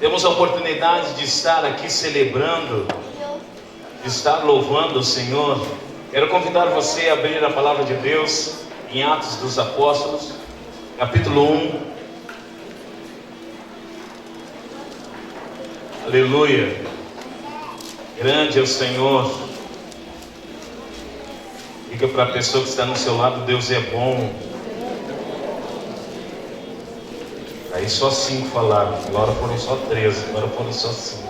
Temos a oportunidade de estar aqui celebrando, de estar louvando o Senhor. Quero convidar você a abrir a palavra de Deus em Atos dos Apóstolos, capítulo 1. Aleluia. Grande é o Senhor. Diga para a pessoa que está no seu lado: Deus é bom. Aí só 5 falaram, agora foram só 13, agora foram só 5.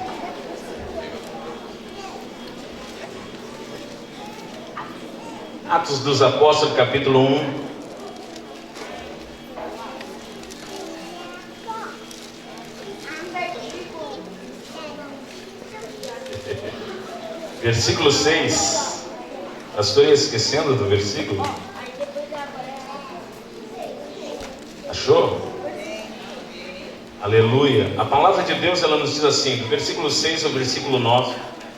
Atos dos Apóstolos, capítulo 1. Versículo 6. Estou esquecendo do versículo. Achou? Aleluia. A palavra de Deus, ela nos diz assim, do versículo 6 ao versículo 9,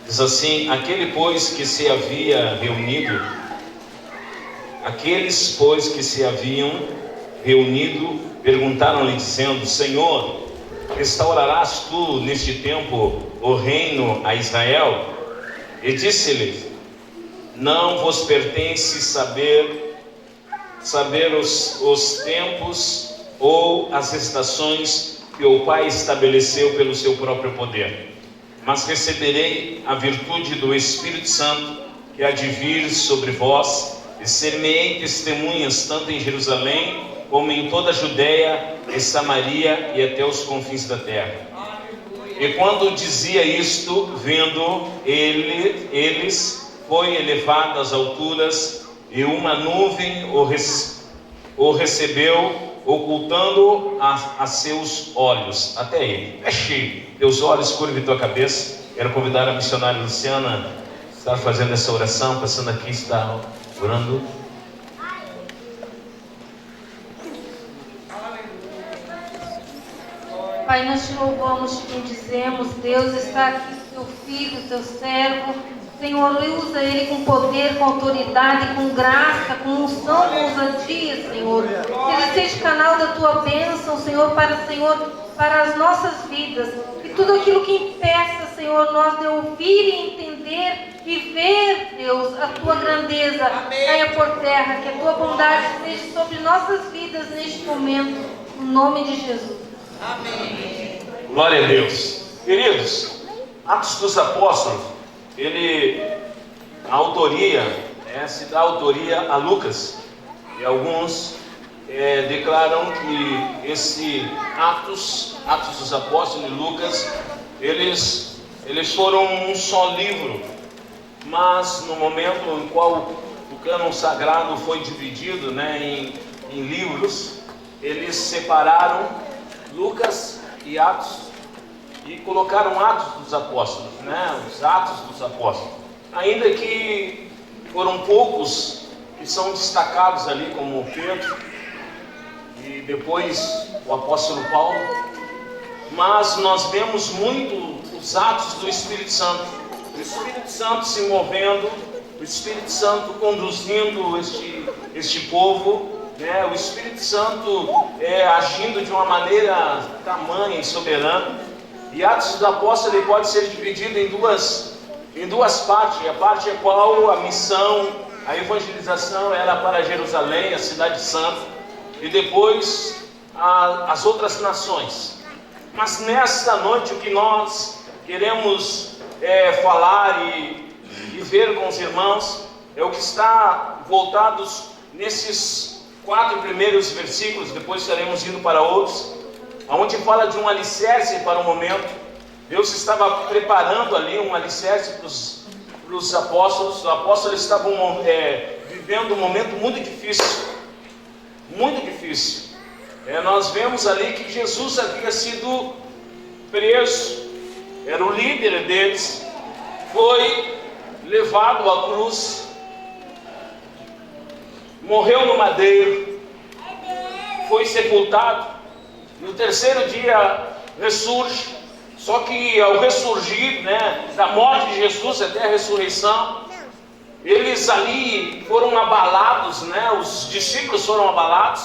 diz assim: aqueles, pois, que se haviam reunido, perguntaram-lhe, dizendo: Senhor, restaurarás tu neste tempo o reino a Israel? E disse-lhe: não vos pertence saber os tempos ou as estações que o Pai estabeleceu pelo seu próprio poder, mas receberei a virtude do Espírito Santo que há de vir sobre vós, e ser-me-ei testemunhas tanto em Jerusalém como em toda a Judeia e Samaria e até os confins da terra. E quando dizia isto, vendo eles, foi elevado às alturas, e uma nuvem o recebeu, ocultando a seus olhos. Até aí. Feche teus olhos, curve tua cabeça. Quero convidar a missionária Luciana a estar fazendo essa oração, passando aqui, está orando. Pai, nós te louvamos, te bendizemos. Deus, está aqui teu filho, teu servo. Senhor, usa ele com poder, com autoridade, com graça, com unção, com ousadia, Senhor. Que ele seja canal da tua bênção, Senhor, para as nossas vidas. E tudo aquilo que impeça, Senhor, nós de ouvir e entender e ver, Deus, a tua grandeza caia por terra. Que a tua bondade esteja sobre nossas vidas neste momento. No nome de Jesus. Amém. Glória a Deus. Queridos, Atos dos Apóstolos, a autoria, se dá autoria a Lucas, e alguns declaram que esse Atos dos Apóstolos e Lucas, eles foram um só livro, mas no momento em qual o cânon sagrado foi dividido, em livros, eles separaram Lucas e Atos e colocaram Atos dos Apóstolos, os Atos dos Apóstolos, ainda que foram poucos que são destacados ali, como Pedro e depois o apóstolo Paulo, mas nós vemos muito os atos do Espírito Santo, o Espírito Santo se movendo, o Espírito Santo conduzindo este povo, o Espírito Santo agindo de uma maneira tamanha e soberana. E Atos dos Apóstolos ele pode ser dividido em duas partes. A parte é qual a missão, a evangelização era para Jerusalém, a cidade santa, e depois as outras nações. Mas nesta noite o que nós queremos falar e ver com os irmãos é o que está voltados nesses 4 primeiros versículos. Depois estaremos indo para outros, onde fala de um alicerce para o momento. Deus estava preparando ali um alicerce para os apóstolos. Os apóstolos estavam vivendo um momento muito difícil. Muito difícil. Nós vemos ali que Jesus havia sido preso, era o líder deles, foi levado à cruz, morreu no madeiro, foi sepultado. No terceiro dia ressurge, só que ao ressurgir, da morte de Jesus até a ressurreição, eles ali foram abalados, os discípulos foram abalados,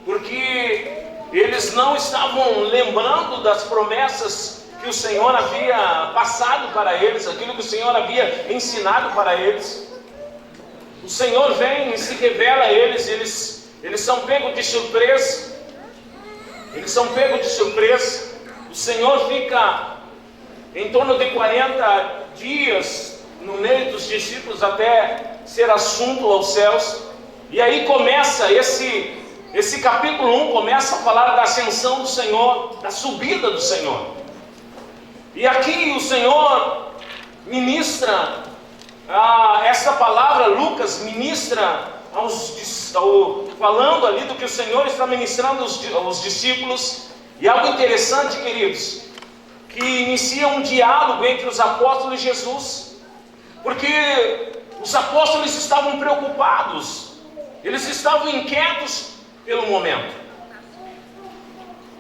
porque eles não estavam lembrando das promessas que o Senhor havia passado para eles, aquilo que o Senhor havia ensinado para eles. O Senhor vem e se revela a eles, eles são pegos de surpresa. Eles são pegos de surpresa. O Senhor fica em torno de 40 dias no meio dos discípulos até ser assunto aos céus. E aí começa esse capítulo 1 começa a falar da ascensão do Senhor, da subida do Senhor. E aqui o Senhor ministra essa palavra, Lucas ministra falando ali do que o Senhor está ministrando aos discípulos. E algo interessante, queridos, que inicia um diálogo entre os apóstolos e Jesus, porque os apóstolos estavam preocupados, eles estavam inquietos pelo momento,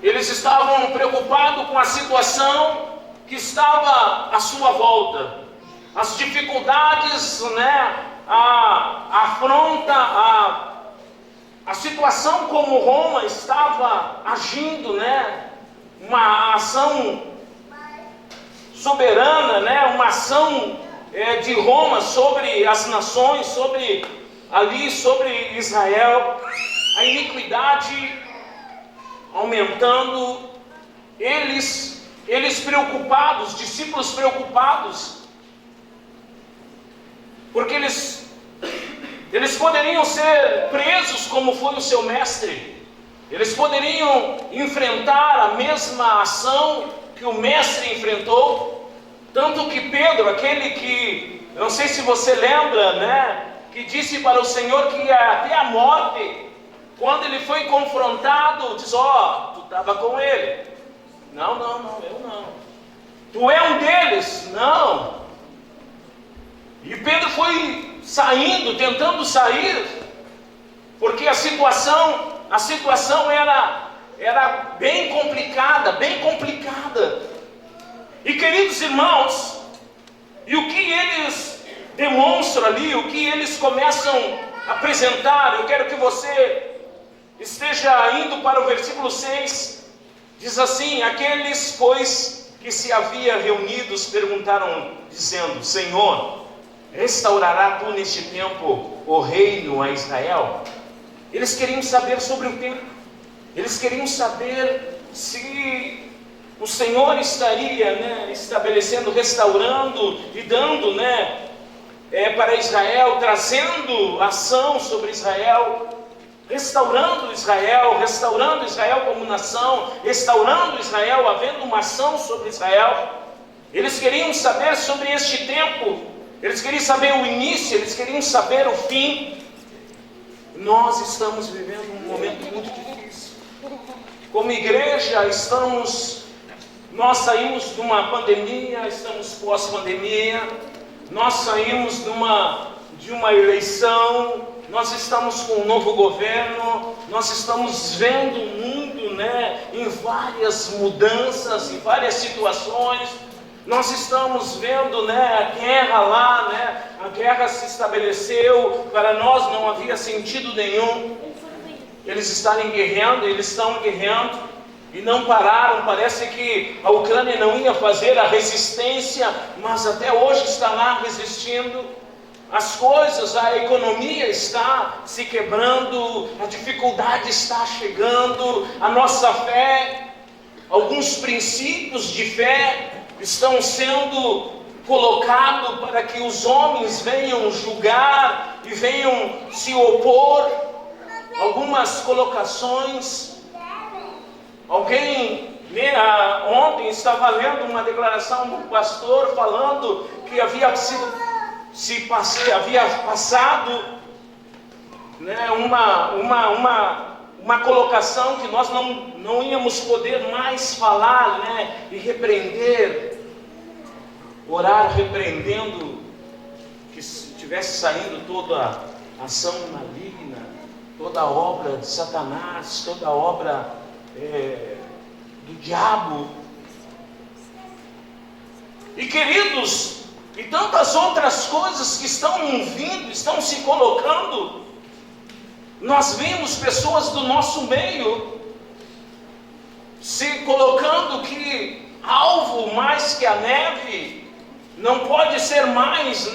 eles estavam preocupados com a situação que estava à sua volta, as dificuldades, a afronta, a situação como Roma estava agindo, uma ação soberana, uma ação de Roma sobre as nações, sobre Israel, a iniquidade aumentando, eles preocupados, discípulos preocupados, porque eles poderiam ser presos como foi o seu mestre, eles poderiam enfrentar a mesma ação que o mestre enfrentou, tanto que Pedro, aquele que, não sei se você lembra, que disse para o Senhor que ia até a morte, quando ele foi confrontado, diz: tu estava com ele. Não, eu não. Tu é um deles? Não. E Pedro foi saindo, tentando sair, porque a situação era bem complicada. E queridos irmãos, e o que eles demonstram ali, o que eles começam a apresentar, eu quero que você esteja indo para o versículo 6, diz assim: aqueles, pois, que se havia reunidos, perguntaram, dizendo: Senhor, restaurará tu neste tempo o reino a Israel? Eles queriam saber sobre o tempo, eles queriam saber se o Senhor estaria estabelecendo, restaurando e dando para Israel, trazendo ação sobre Israel, restaurando Israel como nação, restaurando Israel, havendo uma ação sobre Israel. Eles queriam saber sobre este tempo, eles queriam saber o início, eles queriam saber o fim. Nós estamos vivendo um momento muito difícil. Como igreja, nós saímos de uma pandemia, estamos pós-pandemia, nós saímos de uma eleição, nós estamos com um novo governo, nós estamos vendo o mundo em várias mudanças, em várias situações. Nós estamos vendo a guerra lá, a guerra se estabeleceu, para nós não havia sentido nenhum eles estão guerreando e não pararam. Parece que a Ucrânia não ia fazer a resistência, mas até hoje está lá resistindo. As coisas, a economia está se quebrando, a dificuldade está chegando, a nossa fé, alguns princípios de fé estão sendo colocados para que os homens venham julgar e venham se opor. Algumas colocações, alguém ontem estava lendo uma declaração do pastor falando que havia passado uma colocação que nós não íamos poder mais falar, e repreender, orar repreendendo que estivesse saindo toda a ação maligna, toda a obra de Satanás, toda a obra do diabo. E queridos, e tantas outras coisas que estão vindo, estão se colocando. Nós vimos pessoas do nosso meio se colocando que alvo mais que a neve não pode ser mais,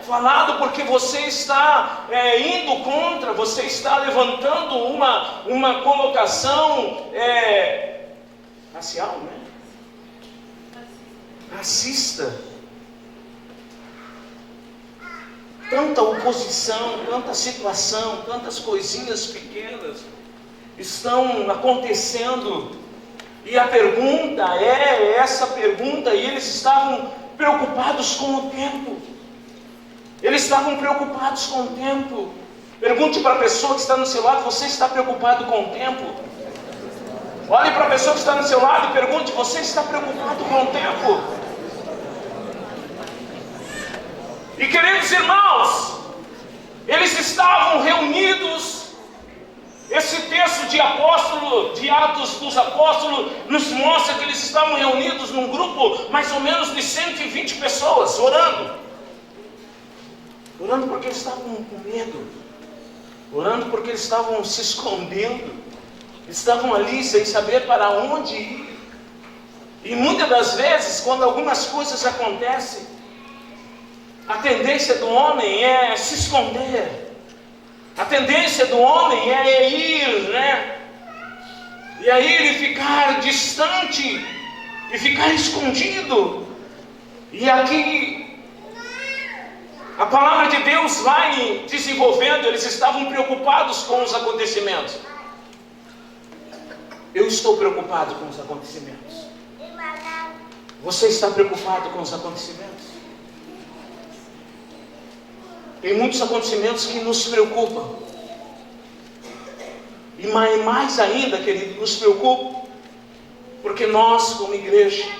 falado, porque você está indo contra, você está levantando uma colocação racial, racista. Tanta oposição, tanta situação, tantas coisinhas pequenas estão acontecendo, e a pergunta é essa pergunta, e eles estavam preocupados com o tempo. Eles estavam preocupados com o tempo. Pergunte para a pessoa que está no seu lado: você está preocupado com o tempo? Olhe para a pessoa que está no seu lado e pergunte: você está preocupado com o tempo? E queridos irmãos, eles estavam reunidos. Esse texto de Atos dos Apóstolos, nos mostra que eles estavam reunidos num grupo mais ou menos de 120 pessoas, orando. Orando porque eles estavam com medo. Orando porque eles estavam se escondendo. Estavam ali sem saber para onde ir. E muitas das vezes, quando algumas coisas acontecem, a tendência do homem é se esconder. A tendência do homem é ir, e aí ele ficar distante, e ficar escondido. E aqui, a palavra de Deus vai desenvolvendo. Eles estavam preocupados com os acontecimentos. Eu estou preocupado com os acontecimentos. Você está preocupado com os acontecimentos? Tem muitos acontecimentos que nos preocupam. E mais ainda, querido, nos preocupam porque nós, como igreja,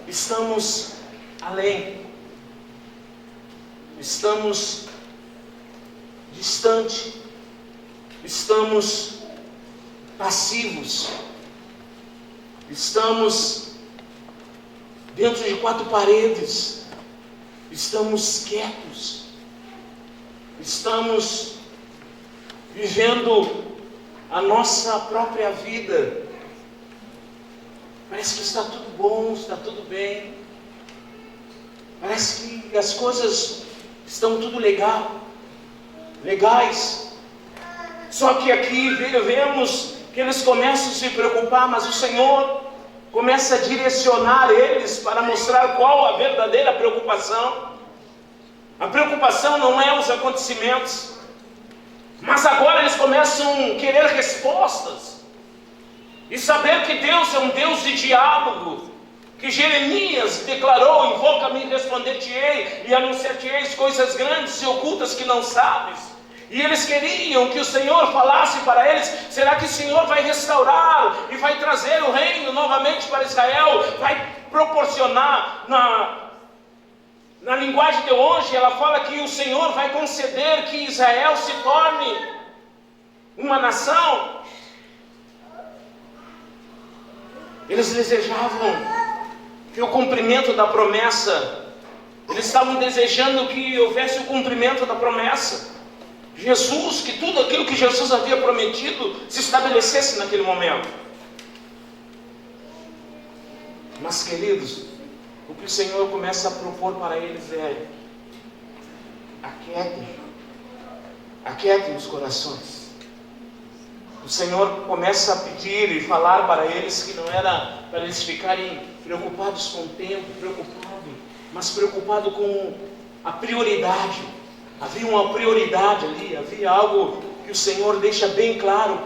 estamos além. Estamos distante. Estamos passivos. Estamos dentro de quatro paredes. Estamos quietos, estamos vivendo a nossa própria vida. Parece que está tudo bom, está tudo bem. Parece que as coisas estão tudo legais. Só que aqui vemos que eles começam a se preocupar, mas o Senhor começa a direcionar eles para mostrar qual a verdadeira preocupação. A preocupação não é os acontecimentos, mas agora eles começam a querer respostas, e saber que Deus é um Deus de diálogo, que Jeremias declarou: invoca-me e responder-te-ei, e anunciar-te-eis coisas grandes e ocultas que não sabes. E eles queriam que o Senhor falasse para eles: será que o Senhor vai restaurar e vai trazer o reino novamente para Israel? Vai proporcionar, na linguagem de hoje, ela fala que o Senhor vai conceder que Israel se torne uma nação. Eles desejavam que o cumprimento da promessa, eles estavam desejando que houvesse o cumprimento da promessa. Jesus, que tudo aquilo que Jesus havia prometido se estabelecesse naquele momento. Mas, queridos, o que o Senhor começa a propor para eles é: aquietem os corações. O Senhor começa a pedir e falar para eles que não era para eles ficarem preocupados com o tempo, mas preocupado com a prioridade. Havia uma prioridade ali, havia algo que o Senhor deixa bem claro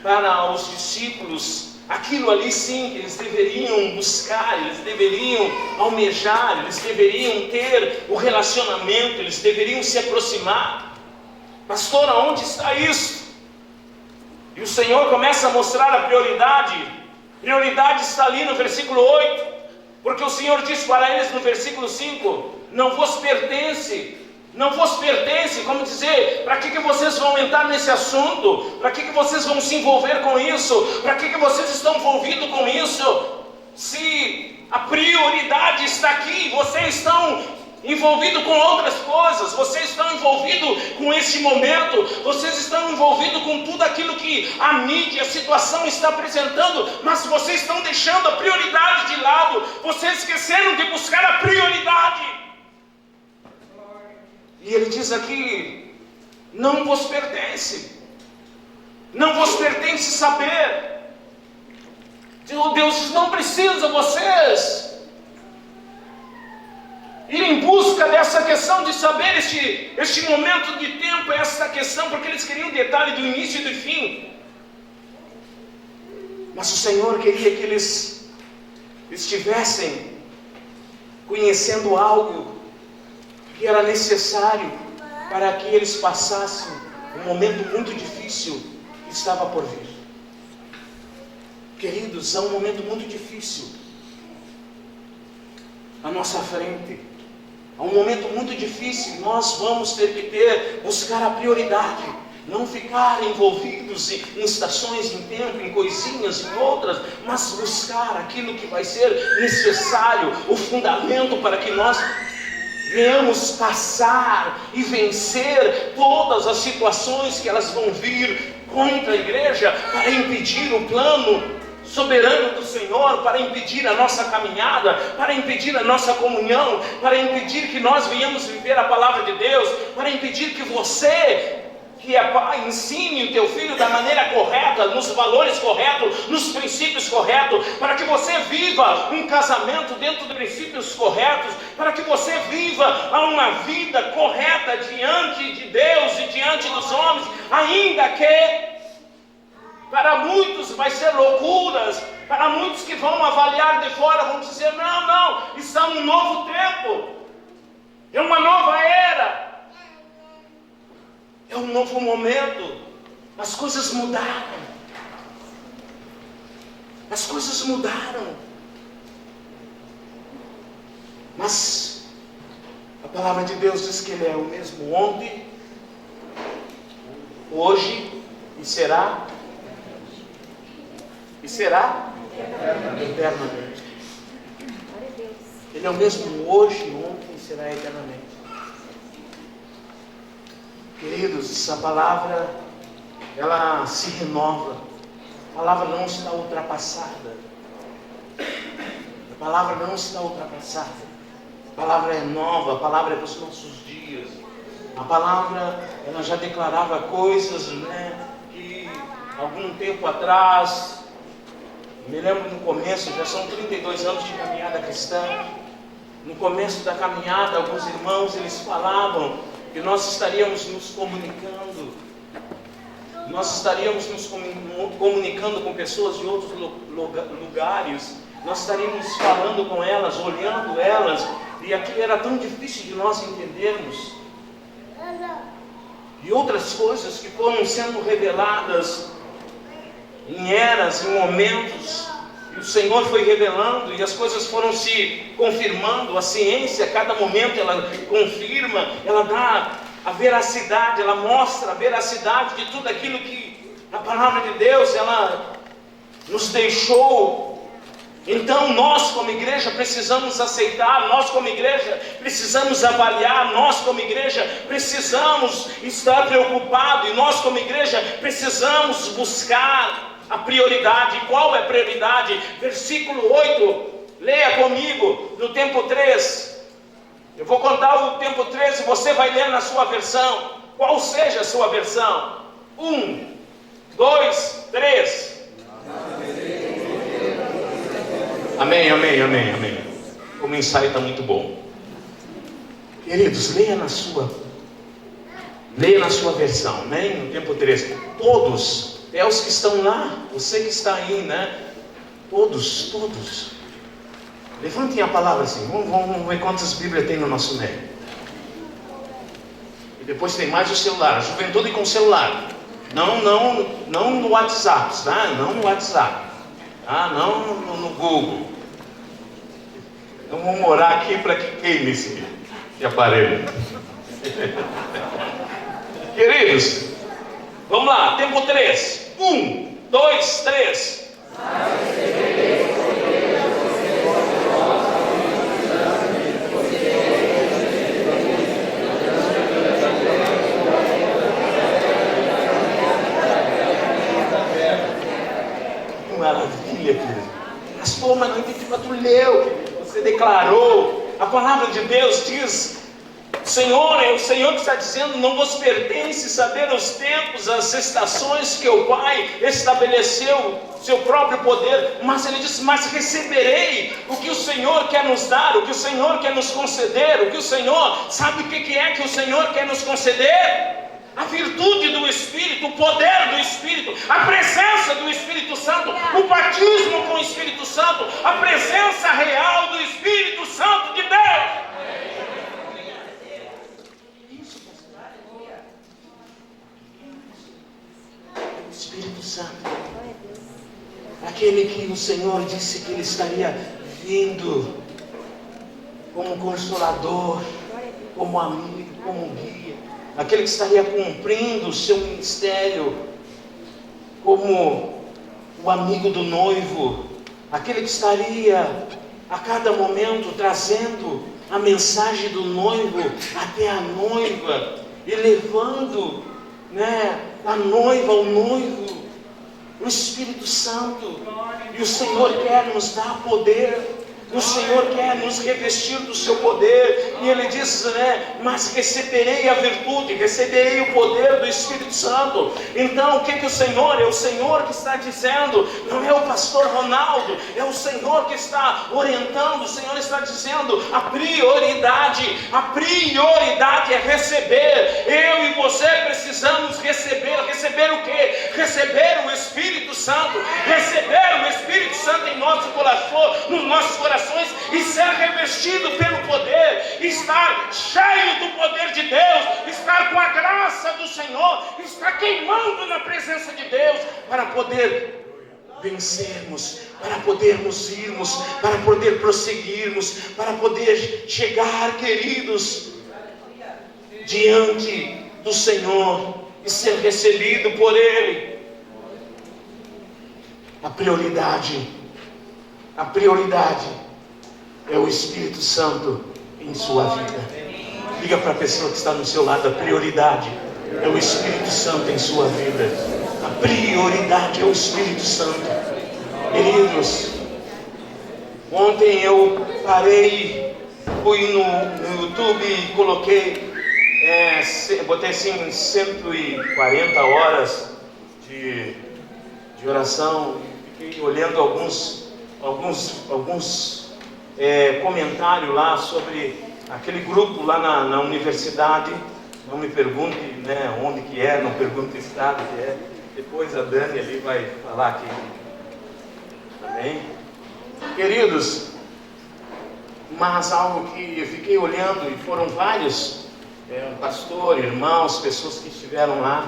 para os discípulos. Aquilo ali sim, que eles deveriam buscar, eles deveriam almejar, eles deveriam ter o relacionamento, eles deveriam se aproximar. Pastor, aonde está isso? E o Senhor começa a mostrar a prioridade. Prioridade está ali no versículo 8, porque o Senhor diz para eles no versículo 5: não vos pertence, como dizer, para que vocês vão entrar nesse assunto? Para que vocês vão se envolver com isso? Para que vocês estão envolvidos com isso? Se a prioridade está aqui, vocês estão envolvido com outras coisas, vocês estão envolvidos com esse momento, vocês estão envolvidos com tudo aquilo que a mídia, a situação está apresentando, mas vocês estão deixando a prioridade de lado, vocês esqueceram de buscar a prioridade. E ele diz aqui: não vos pertence, não vos pertence saber. Deus não precisa vocês ir em busca dessa questão de saber este momento de tempo, essa questão, porque eles queriam detalhe do início e do fim. Mas o Senhor queria que eles estivessem conhecendo algo que era necessário para que eles passassem um momento muito difícil que estava por vir. Queridos, é um momento muito difícil à nossa frente. É um momento muito difícil. Nós vamos ter que buscar a prioridade. Não ficar envolvidos em estações, em tempo, em coisinhas, em outras, mas buscar aquilo que vai ser necessário, o fundamento para que nós venhamos passar e vencer todas as situações que elas vão vir contra a igreja, para impedir o plano soberano do Senhor, para impedir a nossa caminhada, para impedir a nossa comunhão, para impedir que nós venhamos viver a palavra de Deus, para impedir que você, que é pai, ensine o teu filho da maneira correta, nos valores corretos, nos princípios corretos, para que você viva um casamento dentro de princípios corretos, para que você viva uma vida correta diante de Deus e diante dos homens, ainda que para muitos vai ser loucuras, para muitos que vão avaliar de fora, vão dizer: não, está um novo tempo, é uma nova era, é um novo momento, as coisas mudaram, mas a palavra de Deus diz que Ele é o mesmo ontem, hoje e será eternamente. Ele é o mesmo hoje, ontem e será eternamente. Queridos, essa palavra, ela se renova. A palavra não está ultrapassada. A palavra não está ultrapassada. A palavra é nova, a palavra é para os nossos dias. A palavra, ela já declarava coisas, que algum tempo atrás, me lembro no começo, já são 32 anos de caminhada cristã. No começo da caminhada, alguns irmãos, eles falavam que nós estaríamos nos comunicando. Nós estaríamos nos comunicando com pessoas de outros lugares. Nós estaríamos falando com elas, olhando elas. E aquilo era tão difícil de nós entendermos. E outras coisas que foram sendo reveladas em eras, em momentos, e o Senhor foi revelando, e as coisas foram se confirmando. A ciência, a cada momento, ela confirma, ela dá a veracidade, ela mostra a veracidade de tudo aquilo que a palavra de Deus, ela nos deixou. Então nós como igreja precisamos aceitar, nós como igreja precisamos avaliar, nós como igreja precisamos estar preocupados, e nós como igreja precisamos buscar a prioridade. Qual é a prioridade? Versículo 8, leia comigo, no tempo 3. Eu vou contar o tempo 3 e você vai ler na sua versão, qual seja a sua versão. 1, 2, 3. Amém. O ensaio está muito bom. Queridos, leia na sua versão, amém? No tempo 3. Todos, é os que estão lá, você que está aí, Todos. Levantem a palavra assim, vamos ver quantas Bíblias tem no nosso meio. E depois tem mais o celular, a juventude com celular. Não no WhatsApp, tá? Não no WhatsApp. Não no Google. Então vamos orar aqui para que queime esse aparelho. Queridos, vamos lá, tempo 3. 1, 2, 3. Pastor, mas não entendi, mas tu leu, você declarou. A palavra de Deus diz: Senhor, é o Senhor que está dizendo, não vos pertence saber os tempos, as estações que o Pai estabeleceu, seu próprio poder, mas Ele disse, mas receberei o que o Senhor quer nos dar, o que o Senhor quer nos conceder, o que o Senhor, sabe o que é que o Senhor quer nos conceder? A virtude do Espírito, o poder do Espírito, a presença do Espírito Santo, o batismo com o Espírito Santo, a presença real do Espírito Santo de Deus. Espírito Santo, aquele que o Senhor disse que Ele estaria vindo como consolador, como amigo, como guia, aquele que estaria cumprindo o seu ministério como o amigo do noivo, aquele que estaria a cada momento trazendo a mensagem do noivo até a noiva e levando, a noiva ao noivo, o Espírito Santo. E o Senhor quer nos dar poder, o Senhor quer nos revestir do seu poder, e Ele diz, mas receberei a virtude, receberei o poder do Espírito Santo. Então o que o Senhor, é o Senhor que está dizendo, não é o pastor Ronaldo, é o Senhor que está orientando, o Senhor está dizendo, a prioridade é receber. Eu e você precisamos receber o quê? Receber o Espírito Santo, receber o Espírito Santo em nosso coração, nos nossos corações, e ser revestido pelo poder, estar cheio do poder de Deus, estar com a graça do Senhor, estar queimando na presença de Deus, para poder vencermos, para podermos irmos, para poder prosseguirmos, para poder chegar, queridos, diante do Senhor e ser recebido por Ele. A prioridade é o Espírito Santo em sua vida. Diga para a pessoa que está no seu lado, a prioridade é o Espírito Santo em sua vida. A prioridade é o Espírito Santo. Queridos, ontem eu parei, fui no YouTube e coloquei, botei assim 140 horas de oração, e fiquei olhando alguns comentários lá sobre aquele grupo lá na universidade. Não me pergunte onde que é, não pergunte o estado que é, depois a Dani ali vai falar aqui. Amém? Queridos, mas algo que eu fiquei olhando, e foram vários, pastor, irmãos, pessoas que estiveram lá,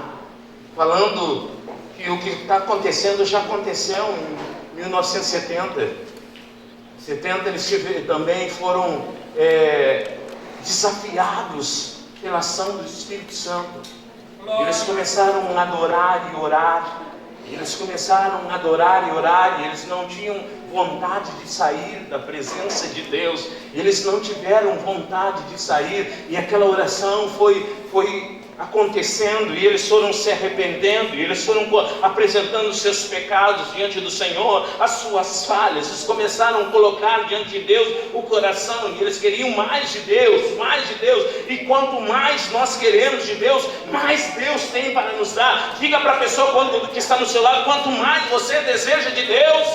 falando que o que está acontecendo já aconteceu em 1970. Eles também foram desafiados pela ação do Espírito Santo. Eles começaram a adorar e orar. E eles não tinham vontade de sair da presença de Deus. Eles não tiveram vontade de sair. E aquela oração foi acontecendo, e eles foram se arrependendo, e eles foram apresentando os seus pecados diante do Senhor, as suas falhas. Eles começaram a colocar diante de Deus o coração, e eles queriam mais de Deus, e quanto mais nós queremos de Deus, mais Deus tem para nos dar. Diga para a pessoa que está no seu lado, quanto mais você deseja de Deus,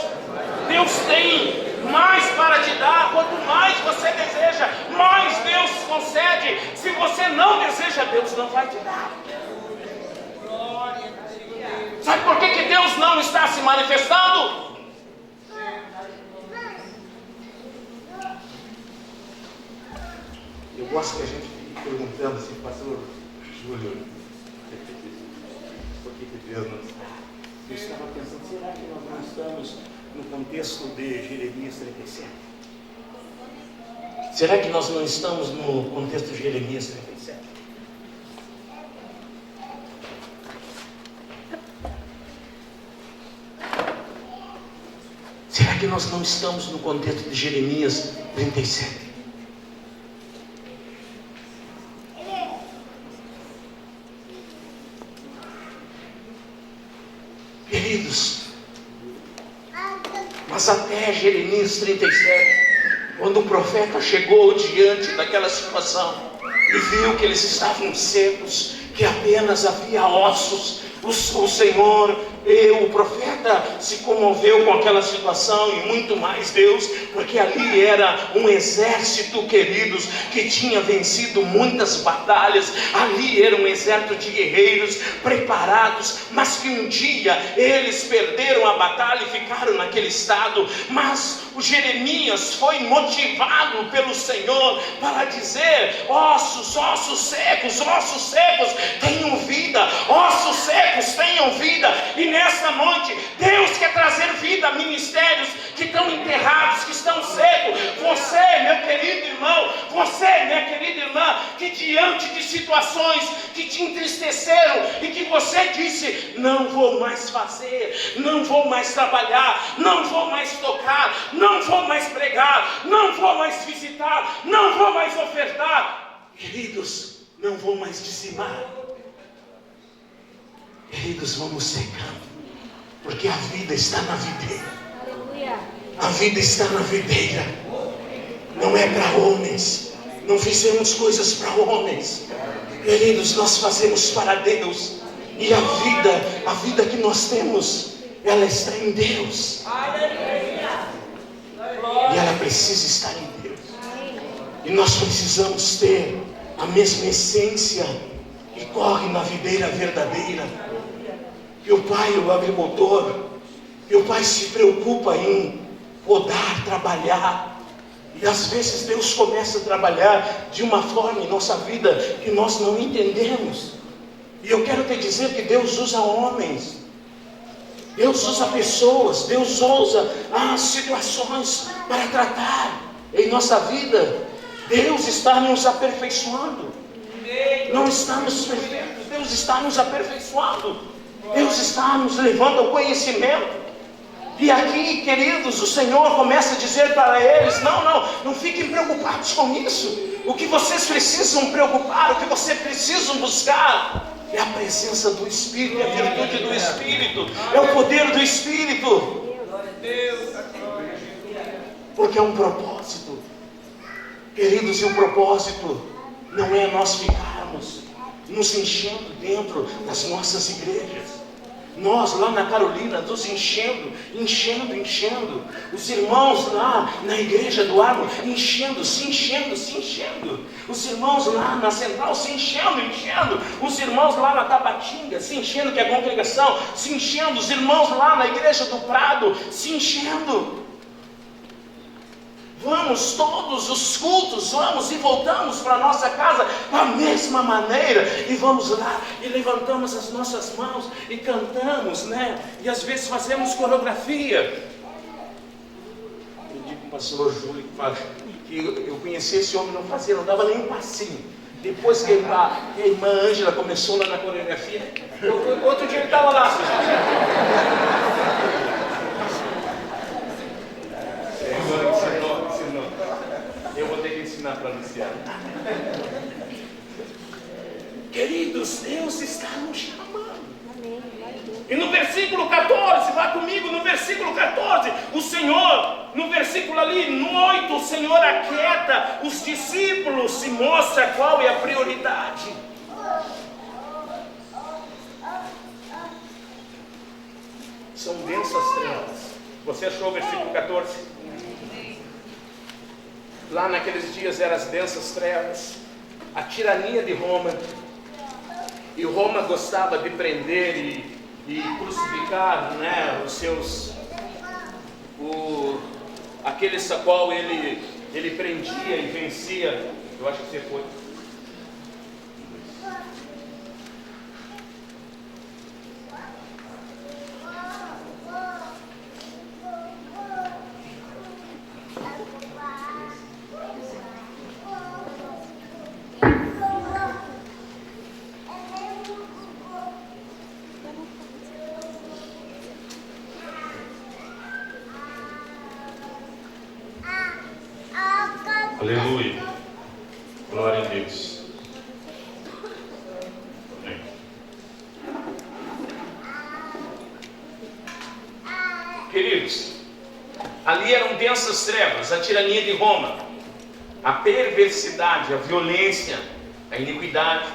Deus tem mais para te dar. Quanto mais você deseja, mais Deus concede. Se você não deseja, Deus não vai te dar. Sabe por que Deus não está se manifestando? Eu gosto que a gente fique perguntando assim, pastor Júlio, por que Deus não está? Eu estava pensando, será que nós não estamos no contexto de Jeremias 37? Será que nós não estamos no contexto de Jeremias 37? Será que nós não estamos no contexto de Jeremias 37? Queridos, mas mas até Jeremias 37, quando o profeta chegou diante daquela situação e viu que eles estavam secos, que apenas havia ossos, o Senhor, o profeta se comoveu com aquela situação, e muito mais Deus, porque ali era um exército, queridos, que tinha vencido muitas batalhas. Ali era um exército de guerreiros preparados, mas que um dia eles perderam a batalha e ficaram naquele estado. Mas o Jeremias foi motivado pelo Senhor para dizer: ossos secos, tenham vida, ossos secos, tenham vida. E nessa noite, Deus quer trazer vida a ministérios que estão enterrados, que estão secos. Você, meu querido irmão, você, minha querida irmã, que diante de situações que te entristeceram e que você disse: não vou mais fazer, não vou mais trabalhar, não vou mais tocar, não vou mais pregar, não vou mais visitar, não vou mais ofertar. Queridos, não vou mais dizimar. Queridos, vamos secando, porque a vida está na videira. A vida está na videira. Não é para homens. Não fizemos coisas para homens. Queridos, nós fazemos para Deus. E a vida que nós temos, ela está em Deus. E ela precisa estar em Deus. E nós precisamos ter a mesma essência que corre na videira verdadeira. Que o pai, o agricultor, que o pai se preocupa em podar, trabalhar. E às vezes Deus começa a trabalhar de uma forma em nossa vida que nós não entendemos. E eu quero te dizer que Deus usa homens, Deus usa pessoas, Deus usa as situações para tratar em nossa vida. Deus está nos aperfeiçoando. Não estamos perfeitos, Deus está nos aperfeiçoando. Deus está nos levando ao conhecimento. E aqui, queridos, o Senhor começa a dizer para eles: não fiquem preocupados com isso. O que vocês precisam preocupar, o que vocês precisam buscar é a presença do Espírito, é a virtude do Espírito, é o poder do Espírito. Porque é um propósito. Queridos, e o propósito não é nós ficarmos nos enchendo dentro das nossas igrejas. Nós lá na Carolina, nos enchendo. Os irmãos lá na igreja do Armo, se enchendo. Os irmãos lá na Central, se enchendo. Os irmãos lá na Tabatinga, se enchendo, que é a congregação, se enchendo. Os irmãos lá na igreja do Prado, se enchendo. Vamos todos os cultos, vamos e voltamos para a nossa casa da mesma maneira, e vamos lá e levantamos as nossas mãos e cantamos, né? E às vezes fazemos coreografia. Eu digo para o pastor Júlio que eu conheci esse homem, não dava nem um passinho. Depois que a irmã Ângela começou lá na coreografia, outro dia ele estava lá. Eu vou ter que ensinar para Luciana. Queridos, Deus está nos chamando. E no versículo 14, vá comigo, no versículo 14, o Senhor, no versículo ali, no 8, o Senhor aquieta os discípulos e mostra qual é a prioridade. São densas trevas. Você achou o versículo 14? Lá naqueles dias eram as densas trevas, a tirania de Roma. E Roma gostava de prender e crucificar, né, os seus, aqueles a qual ele prendia e vencia. Eu acho que você foi. Aleluia, glória a Deus. Amém. Queridos, ali eram densas trevas, a tirania de Roma, a perversidade, a violência, a iniquidade,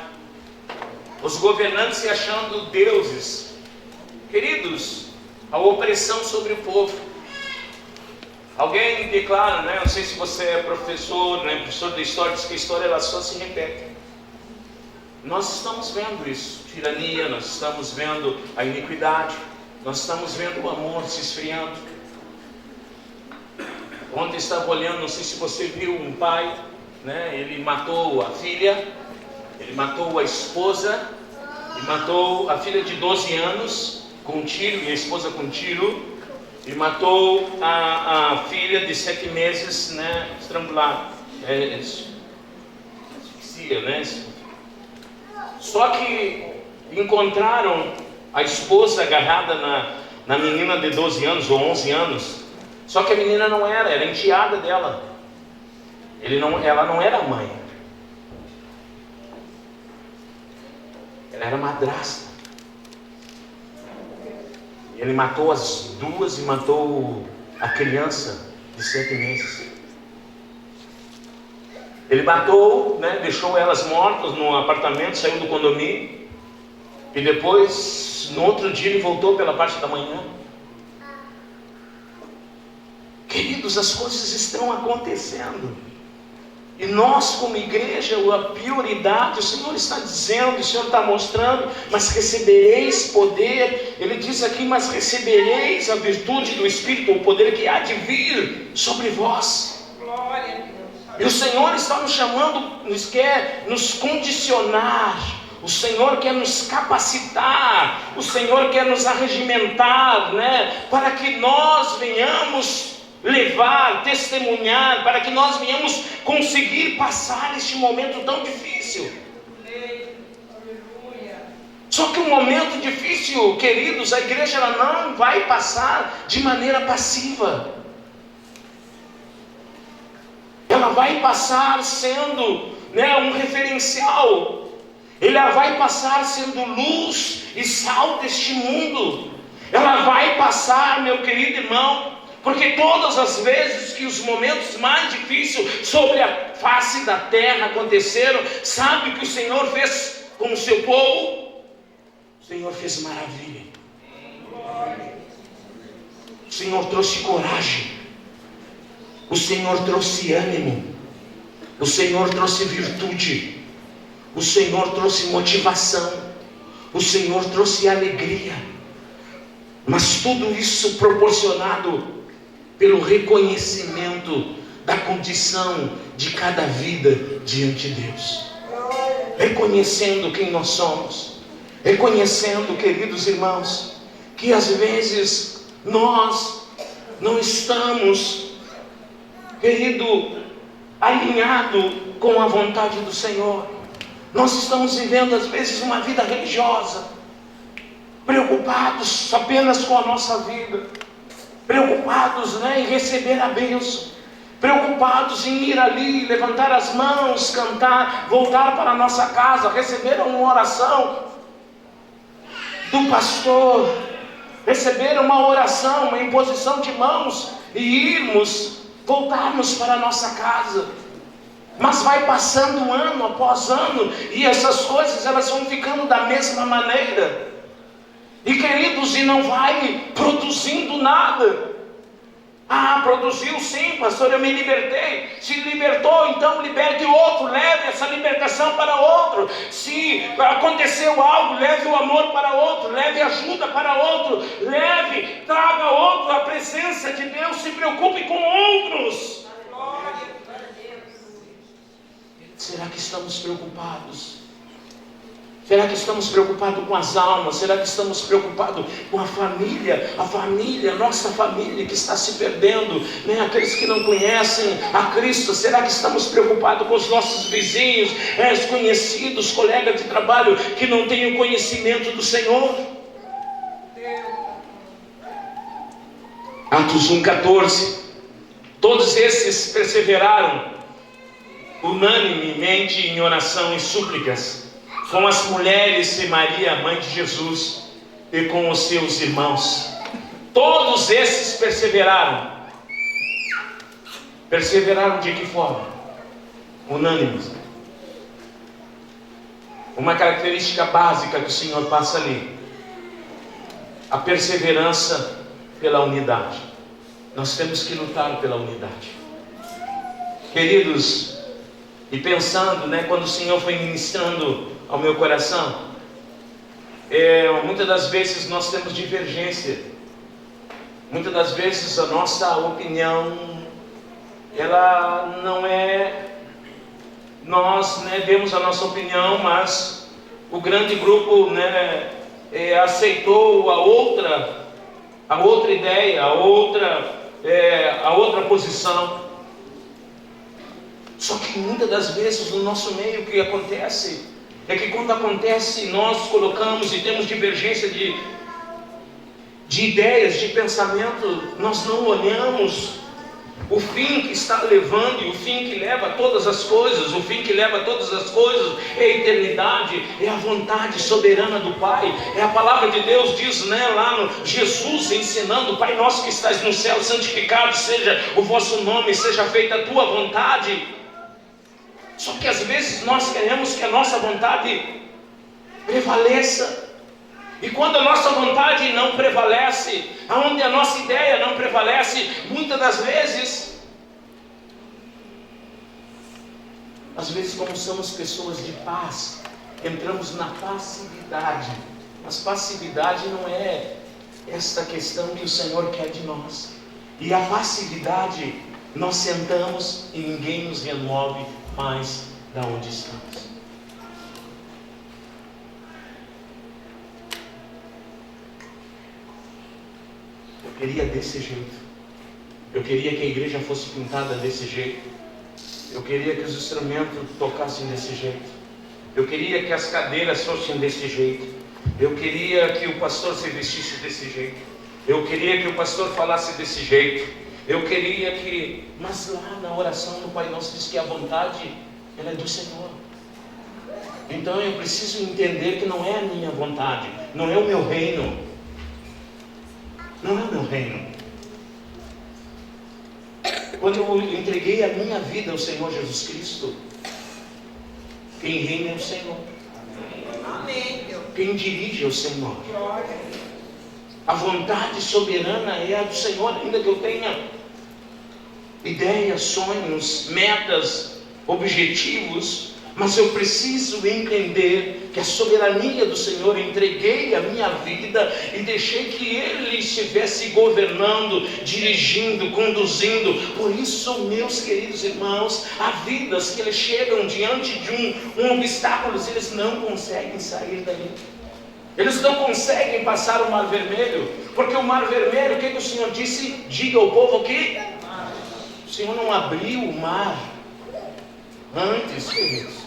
os governantes se achando deuses. Queridos, a opressão sobre o povo. Alguém declara, né? Não sei se você é professor, né? Professor de história, diz que a história ela só se repete. Nós estamos vendo isso, tirania, nós estamos vendo a iniquidade, nós estamos vendo o amor se esfriando. Ontem estava olhando, não sei se você viu, um pai, né? Ele matou a filha, ele matou a esposa, e matou a filha de 12 anos com um tiro, e a esposa com um tiro, e matou a filha de 7 meses, né? Estrangulada, asfixia, né? Só que encontraram a esposa agarrada na menina de 12 anos ou 11 anos. Só que a menina não era enteada dela. Ela não era mãe. Ela era madrasta. Ele matou as duas e matou a criança de 7 meses. Ele matou, né, deixou elas mortas no apartamento, saiu do condomínio. E depois, no outro dia, ele voltou pela parte da manhã. Queridos, as coisas estão acontecendo. E nós, como igreja, a prioridade, o Senhor está dizendo, o Senhor está mostrando, mas recebereis poder. Ele diz aqui, mas recebereis a virtude do Espírito, o poder que há de vir sobre vós. Glória a Deus. E o Senhor está nos chamando, quer nos condicionar. O Senhor quer nos capacitar. O Senhor quer nos arregimentar, né? Para que nós venhamos levar, testemunhar, para que nós venhamos conseguir passar este momento tão difícil. Só que um momento difícil, queridos, a igreja ela não vai passar de maneira passiva. Ela vai passar sendo, né, um referencial. Ela vai passar sendo luz e sal deste mundo. Ela vai passar, meu querido irmão, porque todas as vezes que os momentos mais difíceis sobre a face da terra aconteceram, sabe o que o Senhor fez com o seu povo? O Senhor fez maravilha. O Senhor trouxe coragem. O Senhor trouxe ânimo. O Senhor trouxe virtude. O Senhor trouxe motivação. O Senhor trouxe alegria. Mas tudo isso proporcionado pelo reconhecimento da condição de cada vida diante de Deus. Reconhecendo quem nós somos. Reconhecendo, queridos irmãos, que às vezes nós não estamos, querido, alinhado com a vontade do Senhor. Nós estamos vivendo às vezes uma vida religiosa, preocupados apenas com a nossa vida, preocupados, né, em receber a bênção, preocupados em ir ali, levantar as mãos, cantar, voltar para a nossa casa, receber uma oração do pastor, receber uma oração, uma imposição de mãos e voltarmos para a nossa casa. Mas vai passando ano após ano e essas coisas elas vão ficando da mesma maneira. E queridos, e não vai produzindo nada. Ah, produziu sim, pastor, eu me libertei. Se libertou, então liberte outro, leve essa libertação para outro. Se aconteceu algo, leve o amor para outro, leve ajuda para outro, traga outro à presença de Deus, se preocupe com outros. Será que estamos preocupados? Será que estamos preocupados com as almas? Será que estamos preocupados com a família, nossa família que está se perdendo, né? Aqueles que não conhecem a Cristo? Será que estamos preocupados com os nossos vizinhos, os conhecidos, colegas de trabalho que não têm o conhecimento do Senhor? Atos 1,14. Todos esses perseveraram unanimemente em oração e súplicas com as mulheres e Maria, mãe de Jesus, e com os seus irmãos. Todos esses perseveraram. Perseveraram de que forma? Unânimes. Uma característica básica que o Senhor passa ali: a perseverança pela unidade. Nós temos que lutar pela unidade. Queridos, e pensando, quando o Senhor foi ministrando ao meu coração, muitas das vezes nós temos divergência. Muitas das vezes a nossa opinião, ela não é... Nós demos a nossa opinião, mas o grande grupo aceitou a outra ideia, a outra posição. Só que muitas das vezes no nosso meio o que acontece é que quando acontece, nós colocamos e temos divergência de ideias, de pensamento, nós não olhamos o fim que está levando, e o fim que leva a todas as coisas. O fim que leva a todas as coisas é a eternidade, é a vontade soberana do Pai. É a palavra de Deus, diz lá no Jesus ensinando: Pai nosso que estás no céu, santificado seja o vosso nome, seja feita a tua vontade. Só que às vezes nós queremos que a nossa vontade prevaleça. E quando a nossa vontade não prevalece, aonde a nossa ideia não prevalece, muitas das vezes, como somos pessoas de paz, entramos na passividade. Mas passividade não é esta questão que o Senhor quer de nós. E a passividade, nós sentamos e ninguém nos remove mais da onde estamos. Eu queria desse jeito. Eu queria que a igreja fosse pintada desse jeito. Eu queria que os instrumentos tocassem desse jeito. Eu queria que as cadeiras fossem desse jeito. Eu queria que o pastor se vestisse desse jeito. Eu queria que o pastor falasse desse jeito. Eu queria que... Mas lá na oração do Pai Nosso diz que a vontade, ela é do Senhor. Então eu preciso entender que não é a minha vontade, não é o meu reino. Não é o meu reino. Quando eu entreguei a minha vida ao Senhor Jesus Cristo, quem reina é o Senhor. Amém. Quem dirige é o Senhor. A vontade soberana é a do Senhor, ainda que eu tenha ideias, sonhos, metas, objetivos, mas eu preciso entender que a soberania do Senhor, entreguei a minha vida e deixei que Ele estivesse governando, dirigindo, conduzindo. Por isso, meus queridos irmãos, há vidas que eles chegam diante de um obstáculo, eles não conseguem sair dali. Eles não conseguem passar o mar vermelho, porque o mar vermelho, o que o Senhor disse? Diga ao povo o quê? O Senhor não abriu o mar antes, queridos.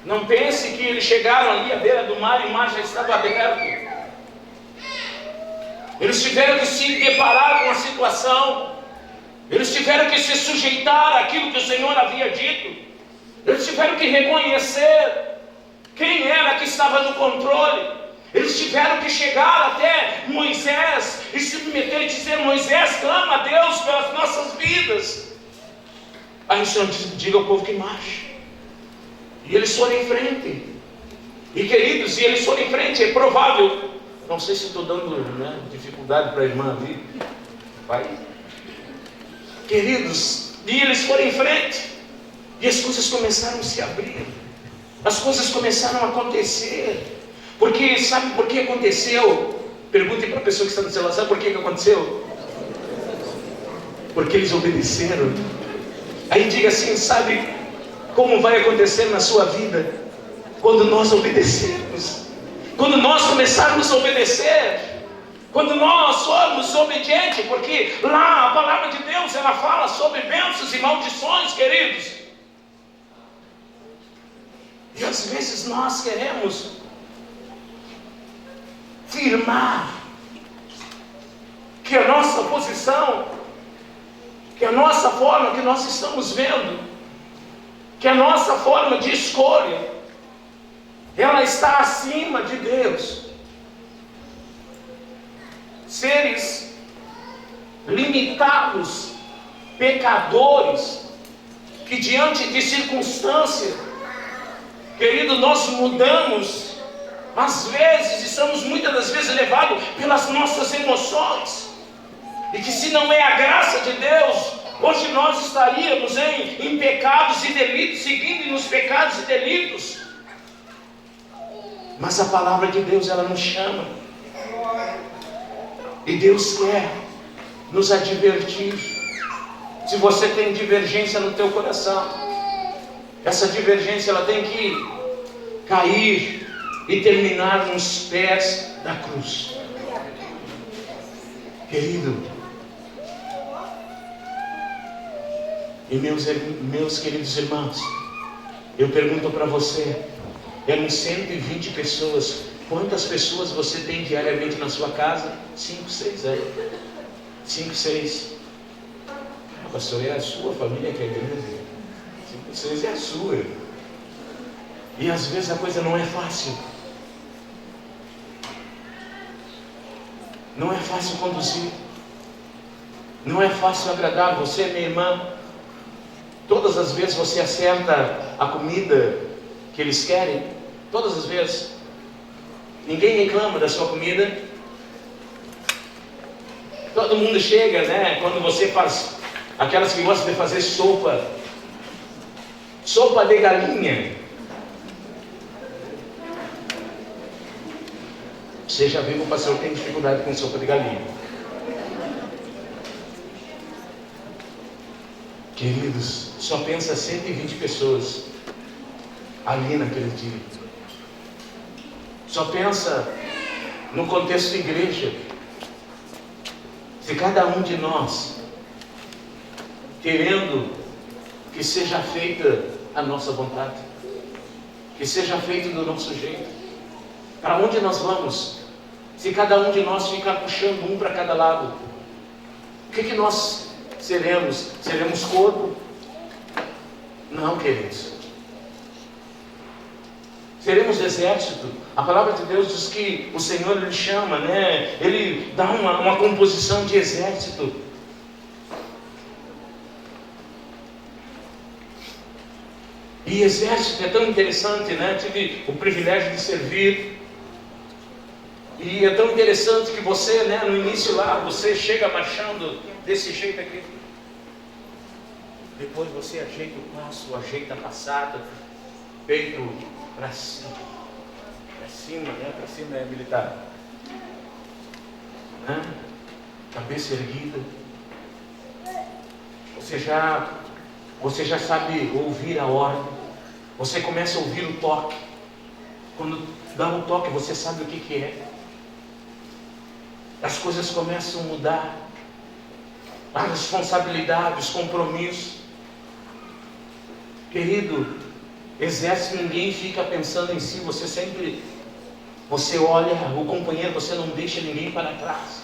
Não pense que eles chegaram ali à beira do mar e o mar já estava aberto. Eles tiveram que se deparar com a situação. Eles tiveram que se sujeitar àquilo que o Senhor havia dito. Eles tiveram que reconhecer quem era que estava no controle. Eles tiveram que chegar até Moisés e se submeter e dizer: Moisés, clama a Deus pelas nossas vidas. Aí o Senhor diga ao povo que marche. E eles foram em frente. E queridos, e eles foram em frente. É provável, não sei se estou dando dificuldade para a irmã ali. Vai. Queridos, e eles foram em frente. E as coisas começaram a se abrir. As coisas começaram a acontecer. Porque, sabe por que aconteceu? Pergunte para a pessoa que está no celular: sabe por que aconteceu? Porque eles obedeceram. Aí diga assim: sabe como vai acontecer na sua vida? Quando nós obedecermos. Quando nós começarmos a obedecer. Quando nós formos obedientes. Porque lá a palavra de Deus, ela fala sobre bênçãos e maldições, queridos. E às vezes nós queremos firmar que a nossa posição, que a nossa forma que nós estamos vendo, que a nossa forma de escolha, ela está acima de Deus. Seres limitados pecadores, que diante de circunstância, querido, nós mudamos, às vezes, e somos muitas das vezes levados pelas nossas emoções, e que se não é a graça de Deus, hoje nós estaríamos em pecados e delitos, seguindo nos pecados e delitos. Mas a palavra de Deus, ela nos chama, e Deus quer nos advertir. Se você tem divergência no teu coração, essa divergência ela tem que cair e terminar nos pés da cruz. Querido, e meus queridos irmãos, eu pergunto para você, eram 120 pessoas, quantas pessoas você tem diariamente na sua casa? 5, 6, 5, 6. Pastor, é a sua família que é grande. 5, 6 é a sua. E às vezes a coisa não é fácil. Não é fácil conduzir. Não é fácil agradar você, minha irmã. Todas as vezes você acerta a comida que eles querem. Todas as vezes. Ninguém reclama da sua comida. Todo mundo chega, né? Quando você faz aquelas que gostam de fazer sopa de galinha. Você já viu que o pastor tem dificuldade com sopa de galinha. Queridos, só pensa 120 pessoas ali naquele dia. Só pensa no contexto de igreja. Se cada um de nós, querendo que seja feita a nossa vontade, que seja feito do nosso jeito, para onde nós vamos? Se cada um de nós ficar puxando um para cada lado, o que nós seremos? Seremos corpo? Não, queridos. Seremos exército. A palavra de Deus diz que o Senhor, Ele chama, né? Ele dá uma composição de exército. E exército é tão interessante, né? Tive o privilégio de servir. E é tão interessante que você, né, no início lá, você chega marchando desse jeito aqui. Depois você ajeita o passo, ajeita a passada, peito para cima. Para cima, né? Para cima é militar. Né? Cabeça erguida. Você já sabe ouvir a ordem. Você começa a ouvir o toque. Quando dá um toque, você sabe o que é. As coisas começam a mudar. A responsabilidade, os compromissos. Querido, exército, ninguém fica pensando em si. Você olha o companheiro, você não deixa ninguém para trás.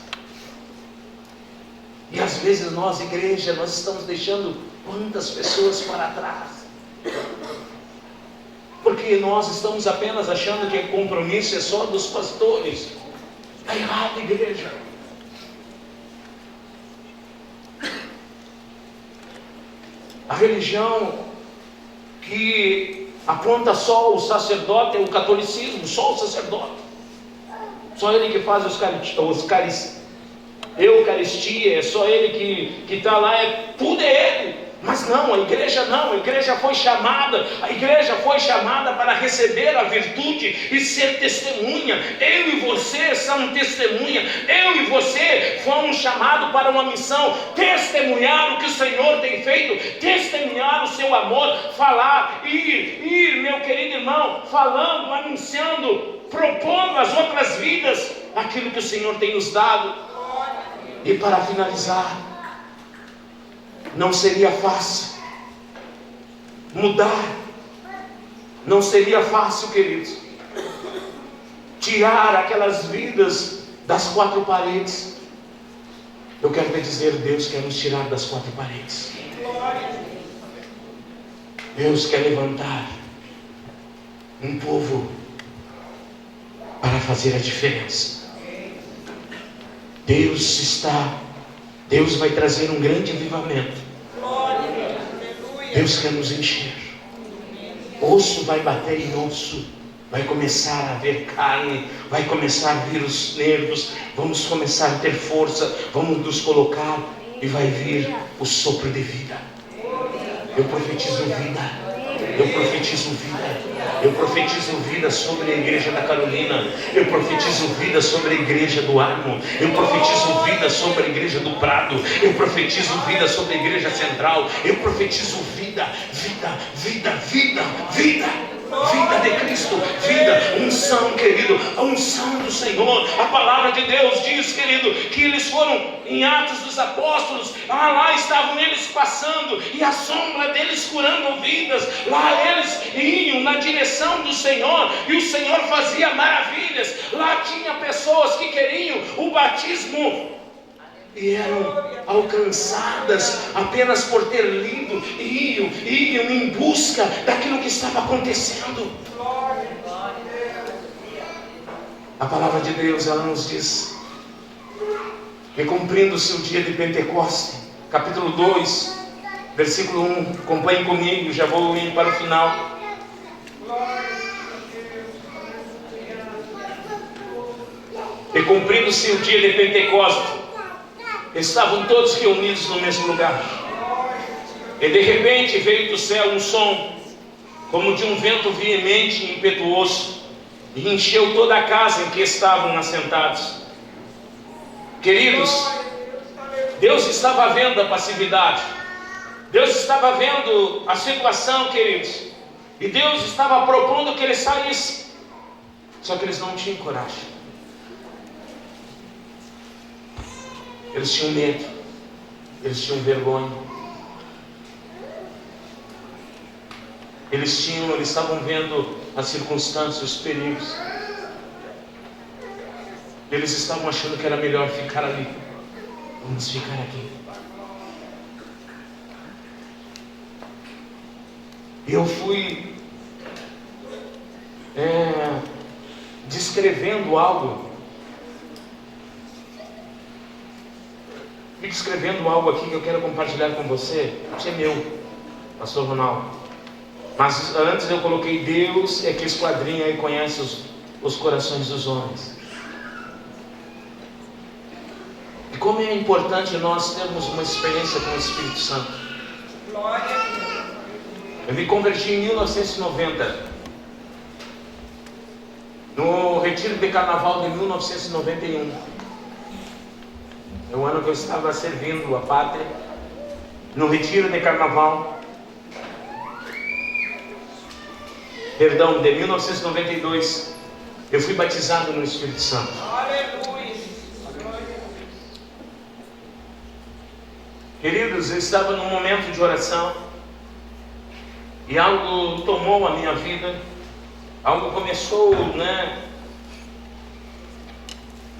E às vezes nós, igreja, nós estamos deixando quantas pessoas para trás? Porque nós estamos apenas achando que o compromisso é só dos pastores. Está errado, igreja. A religião que aponta só o sacerdote é o catolicismo, só o sacerdote. Só ele que faz Eucaristia, é só ele que está lá, tudo é ele. Mas não, a igreja não, a igreja foi chamada para receber a virtude e ser testemunha. Eu e você somos testemunha. Eu e você fomos chamados para uma missão: testemunhar o que o Senhor tem feito, testemunhar o seu amor, falar, ir, meu querido irmão, falando, anunciando, propondo às outras vidas aquilo que o Senhor tem nos dado. E para finalizar, não seria fácil mudar, não seria fácil, queridos, tirar aquelas vidas das quatro paredes. Eu quero te dizer, Deus quer nos tirar das quatro paredes. Deus quer levantar um povo para fazer a diferença. Deus vai trazer um grande avivamento. Deus quer nos encher. Osso vai bater em osso, vai começar a haver carne, vai começar a vir os nervos, vamos começar a ter força, vamos nos colocar e vai vir o sopro de vida. Eu profetizo vida. Eu profetizo vida. Eu profetizo vida sobre a igreja da Carolina. Eu profetizo vida sobre a igreja do Armo. Eu profetizo vida sobre a igreja do Prado. Eu profetizo vida sobre a igreja central. Eu profetizo vida, vida, vida, vida, vida. Vida de Cristo, vida, unção, querido, a unção do Senhor. A palavra de Deus diz, querido, que eles foram em Atos dos Apóstolos. Lá estavam eles passando e a sombra deles curando vidas. Lá eles iam na direção do Senhor e o Senhor fazia maravilhas. Lá tinha pessoas que queriam o batismo e eram alcançadas apenas por ter lido, iam em busca daquilo que estava acontecendo. A palavra de Deus, ela nos diz que cumprindo-se o dia de Pentecoste, capítulo 2, versículo 1, acompanhe comigo, já vou indo para o final. E cumprindo-se o dia de Pentecoste, estavam todos reunidos no mesmo lugar. E de repente veio do céu um som, como de um vento veemente e impetuoso, e encheu toda a casa em que estavam assentados. Queridos, Deus estava vendo a passividade. Deus estava vendo a situação, queridos. E Deus estava propondo que eles saíssem. Só que eles não tinham coragem. Eles tinham medo, eles tinham vergonha, eles estavam vendo as circunstâncias, os perigos, eles estavam achando que era melhor ficar ali. Vamos ficar aqui. Eu fui descrevendo algo. Escrevendo algo aqui que eu quero compartilhar com você. Isso é meu, pastor Ronaldo. Mas antes eu coloquei: Deus é que esquadrinha e conhece os corações dos homens. E como é importante nós termos uma experiência com o Espírito Santo. Eu me converti em 1990, no retiro de carnaval de 1991. É o ano que eu estava servindo a pátria, no retiro de carnaval, de 1992, eu fui batizado no Espírito Santo. Aleluia. Queridos, eu estava num momento de oração, e algo tomou a minha vida, algo começou,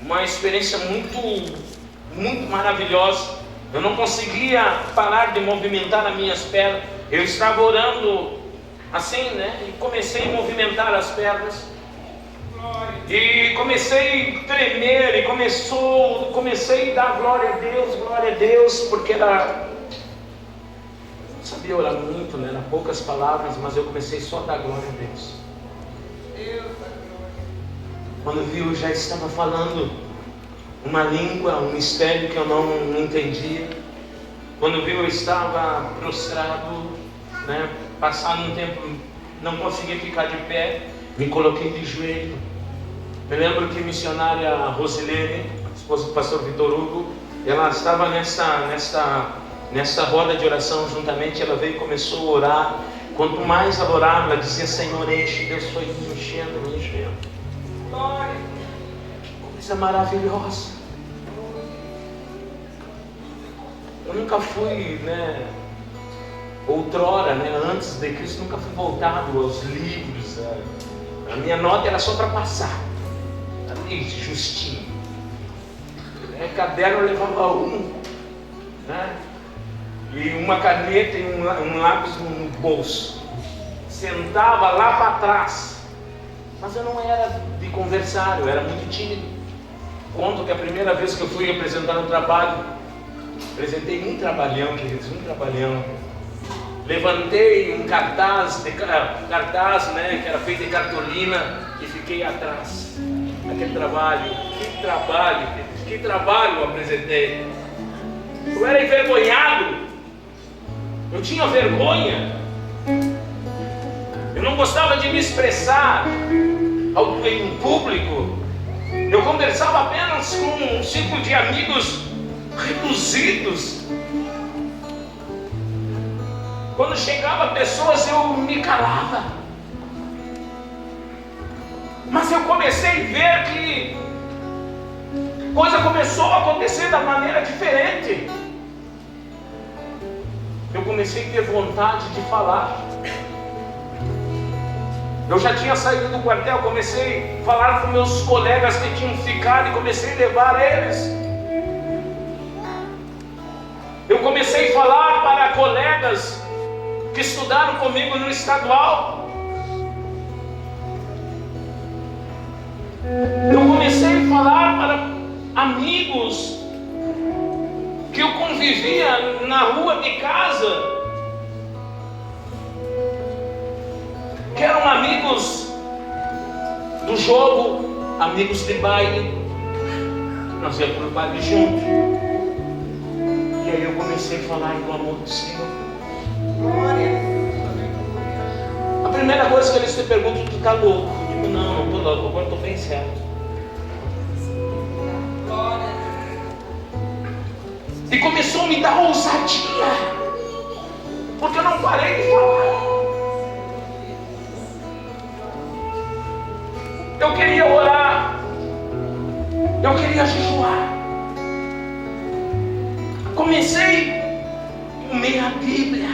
uma experiência muito maravilhosa. Eu não conseguia parar de movimentar as minhas pernas. Eu estava orando assim, e comecei a movimentar as pernas. E comecei a tremer, e comecei a dar glória a Deus, porque não sabia orar muito, eram poucas palavras, mas eu comecei só a dar glória a Deus. Quando vi, eu já estava falando uma língua, um mistério que eu não entendia. Quando viu, eu estava prostrado, passado um tempo, não conseguia ficar de pé, me coloquei de joelho. Me lembro que a missionária Rosilene, esposa do pastor Vitor Hugo, ela estava nessa roda de oração juntamente. Ela veio e começou a orar. Quanto mais ela orava, ela dizia: Senhor, enche. Deus foi me enchendo. Coisa maravilhosa. Eu nunca fui, outrora, antes de Cristo, nunca fui voltado aos livros. A minha nota era só para passar, ali, justinho. Caderno eu levava e uma caneta e um lápis no bolso. Sentava lá para trás. Mas eu não era de conversar, eu era muito tímido. Conto que a primeira vez que eu fui apresentar um trabalho, apresentei um trabalhão, queridos, um trabalhão. levantei um cartaz, né, que era feito de cartolina, e fiquei atrás. Aquele trabalho, que trabalho eu apresentei. Eu era envergonhado, eu tinha vergonha, eu não gostava de me expressar em público. Eu conversava apenas com um círculo de amigos reduzidos. Quando chegava pessoas, eu me calava. Mas eu comecei a ver que coisa começou a acontecer da maneira diferente. Eu comecei a ter vontade de falar. Eu já tinha saído do quartel, comecei a falar com meus colegas que tinham ficado e comecei a levar eles. Eu comecei a falar para colegas que estudaram comigo no estadual. Eu comecei a falar para amigos que eu convivia na rua de casa, que eram amigos do jogo, amigos de baile. Nós íamos para o baile junto. E aí eu comecei a falar do amor do Senhor. A primeira coisa que eles te perguntam: tu está louco? Eu digo: não estou louco, agora estou bem certo. E começou a me dar ousadia, porque eu não parei de falar. Eu queria orar, eu queria jejuar. Comecei a ler a Bíblia,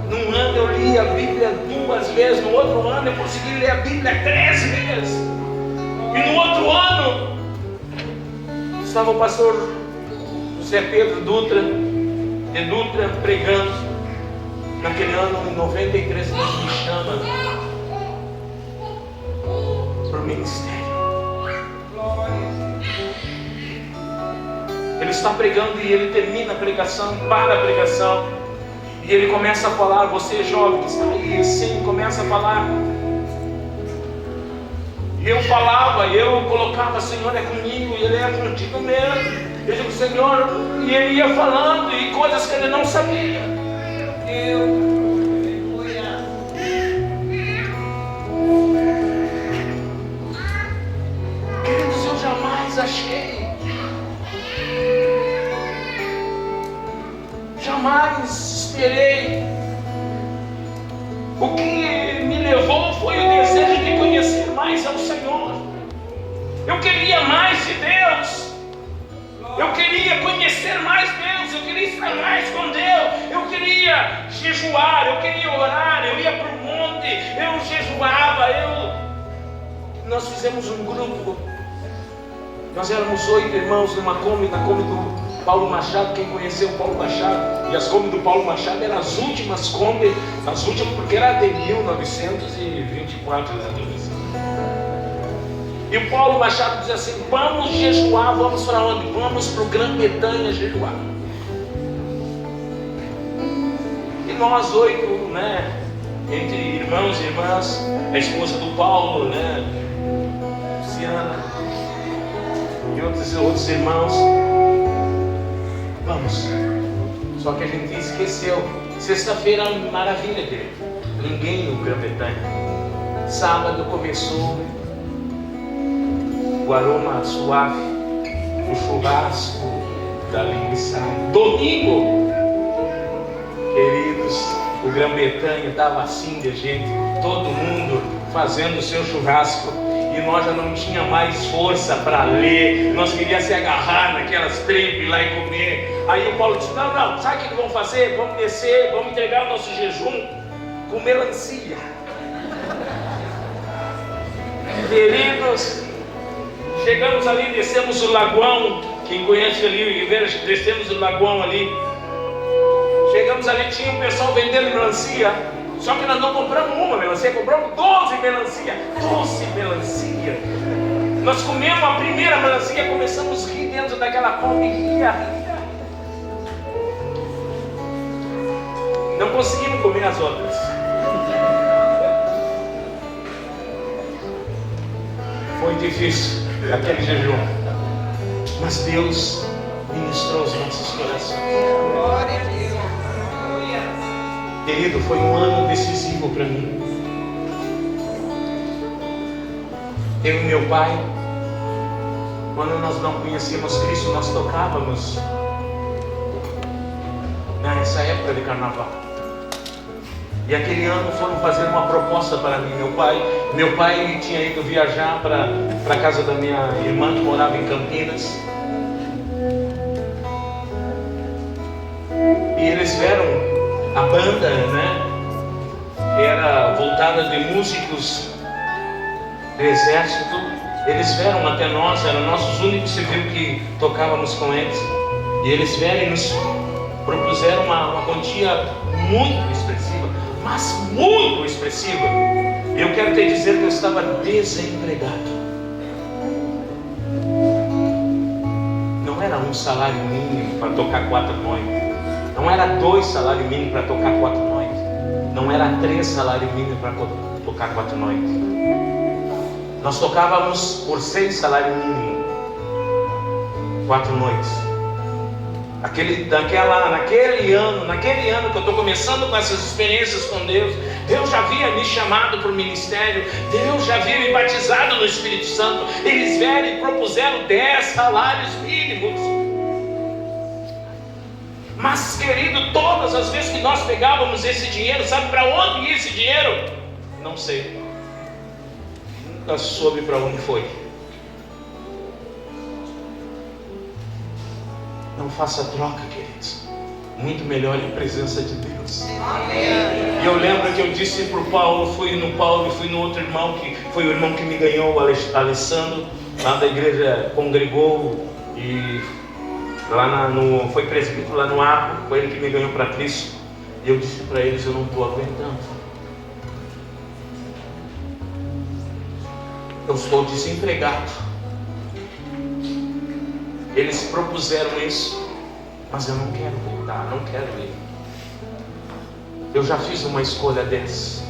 Num ano eu li a Bíblia 2 vezes, no outro ano eu consegui ler a Bíblia 3 vezes. E no outro ano estava o pastor José Pedro Dutra, de Dutra, pregando. Naquele ano, em 93, Deus me chama para o ministério. Ele está pregando e ele termina a pregação, para a pregação, e ele começa a falar. Você jovem que está aí, assim, começa a falar. E eu falava, eu colocava: Senhor é comigo, Ele é contigo mesmo. Eu digo: Senhor, e ele ia falando, e coisas que ele não sabia. Queridos, eu jamais achei, jamais esperei. O que me levou foi o desejo de conhecer mais ao Senhor. Eu queria mais de Deus. Eu queria conhecer mais Deus, eu queria estar mais com Deus, eu queria jejuar, eu queria orar, eu ia para o monte, eu jejuava, Nós fizemos um grupo, nós éramos 8 irmãos numa Kombi, na Kombi do Paulo Machado. Quem conheceu o Paulo Machado, e as Kombi do Paulo Machado eram as últimas Kombi, as últimas, porque era de 1924, né? E o Paulo Machado diz assim: vamos jejuar. Vamos para onde? Vamos para o Grã-Bretanha jejuar. E nós 8, né, entre irmãos e irmãs, a esposa do Paulo, né, Luciana, e outros irmãos, vamos. Só que a gente esqueceu. Sexta-feira, maravilha dele, ninguém no Grã-Bretanha. Sábado começou o aroma suave do churrasco, da linguiça. Domingo, queridos, o Grã-Bretanha estava assim de gente, todo mundo fazendo o seu churrasco, e nós já não tinha mais força para ler. Nós queríamos se agarrar naquelas trempes lá e comer. Aí o Paulo disse: não, sabe o que vamos fazer? Vamos descer, vamos entregar o nosso jejum com melancia. Queridos, chegamos ali, descemos o Lagoão. Quem conhece ali o Ribeira, descemos o Lagoão ali. Chegamos ali, tinha um pessoal vendendo melancia. Só que nós não compramos uma melancia, compramos 12 melancia. 12 melancia. Nós comemos a primeira melancia, começamos a rir dentro daquela Kombi, ria. Não conseguimos comer as outras. Foi difícil aquele jejum, mas Deus ministrou os nossos corações. Glória a Deus. Querido, foi um ano decisivo para mim. Eu e meu pai, quando nós não conhecíamos Cristo, nós tocávamos nessa época de carnaval. E aquele ano foram fazer uma proposta para mim. Meu pai tinha ido viajar para a casa da minha irmã que morava em Campinas. E eles vieram, a banda, né, era voltada de músicos do exército. Eles vieram até nós, eram nossos únicos civis que tocávamos com eles. E eles vieram e nos propuseram uma quantia muito expressiva, mas muito expressiva. Eu quero te dizer que eu estava desempregado. Não era um salário mínimo para tocar 4 noites. Não era 2 salários mínimos para tocar 4 noites. Não era 3 salários mínimos para tocar 4 noites. Nós tocávamos por 6 salários mínimos 4 noites. Naquele ano que eu estou começando com essas experiências com Deus, Deus já havia me chamado para o ministério, Deus já havia me batizado no Espírito Santo. Eles vieram e propuseram 10 salários mínimos. Mas, querido, todas as vezes que nós pegávamos esse dinheiro, sabe para onde ia esse dinheiro? Não sei. Nunca soube para onde foi. Não faça troca, queridos. Muito melhor em presença de Deus. E eu lembro que eu disse para o Paulo, fui no outro irmão, que foi o irmão que me ganhou, o Alessandro, lá da igreja, congregou e lá foi presbítero lá no Arco, foi ele que me ganhou para Cristo. E eu disse para eles, eu não estou aguentando. Eu estou desempregado. Eles propuseram isso, mas eu não quero voltar, não quero ir. Eu já fiz uma escolha dessa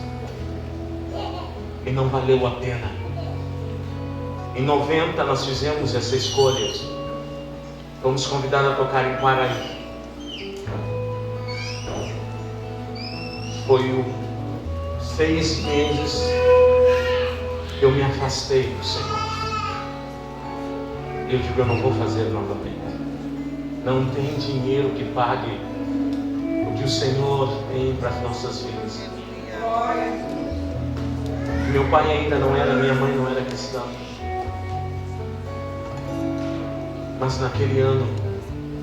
e não valeu a pena. Em 90 nós fizemos essa escolha. Fomos convidados a tocar em Quaraí. Foi 6 meses que eu me afastei do Senhor. Eu digo, eu não vou fazer novamente. Não tem dinheiro que pague o que o Senhor tem para as nossas vidas. Meu pai ainda não era, minha mãe não era cristã. Mas naquele ano,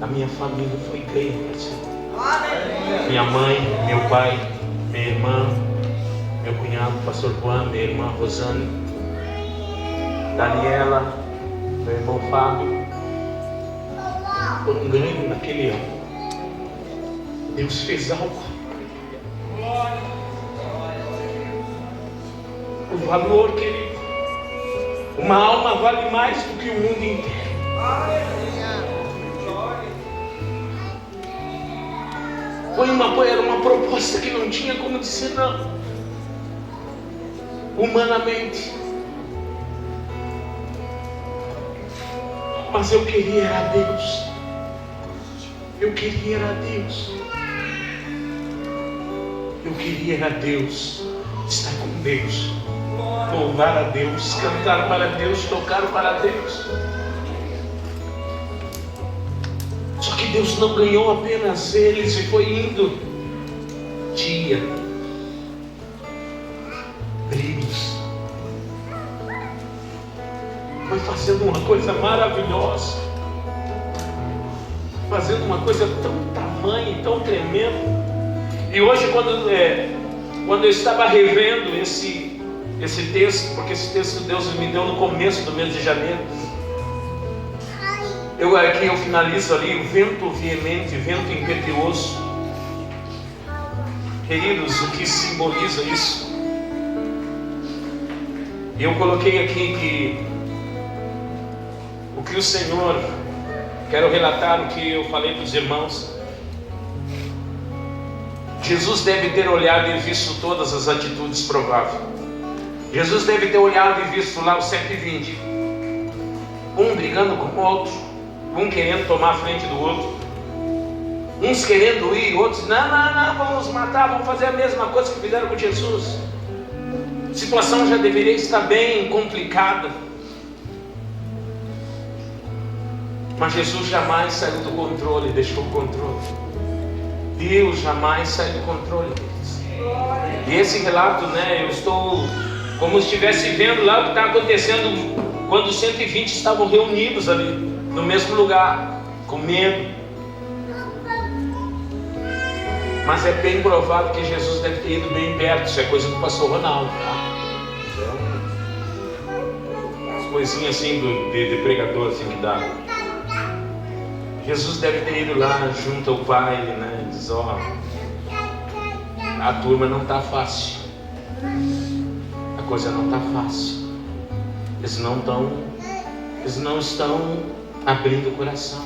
a minha família foi crente. Minha mãe, meu pai, minha irmã, meu cunhado, pastor Juan, minha irmã Rosane, Daniela, meu irmão Fábio, foram ganhos naquele ano. Deus fez algo. O valor, querido, uma alma vale mais do que o mundo inteiro. Era uma proposta que não tinha como dizer não, humanamente. Mas eu queria era Deus. Eu queria era Deus. Eu queria era Deus. Estar com Deus. Louvar a Deus. Cantar para Deus. Tocar para Deus. Só que Deus não ganhou apenas eles e foi indo dia, brilhos. Foi fazendo uma coisa maravilhosa, fazendo uma coisa tão tamanha e tão tremenda. E hoje quando eu estava revendo esse texto, porque esse texto Deus me deu no começo do mês de janeiro, eu finalizo ali, o vento veemente, vento impetuoso. Queridos, o que simboliza isso? Eu coloquei aqui que o que o Senhor, quero relatar o que eu falei para os irmãos. Jesus deve ter olhado e visto todas as atitudes prováveis. Jesus deve ter olhado e visto lá os 120. Um brigando com o outro, um querendo tomar a frente do outro, uns querendo ir, outros, não, vamos matar, vamos fazer a mesma coisa que fizeram com Jesus. A situação já deveria estar bem complicada. Mas Jesus jamais saiu do controle, deixou o controle. Deus jamais sai do controle deles. E esse relato, eu estou como se estivesse vendo lá o que está acontecendo quando os 120 estavam reunidos ali, no mesmo lugar, com medo. Mas é bem provável que Jesus deve ter ido bem perto. Isso é coisa do pastor Ronaldo, tá? Umas coisinhas assim de pregador assim que dá. Jesus deve ter ido lá junto ao Pai, e diz: a turma não está fácil, a coisa não está fácil, eles não estão abrindo o coração,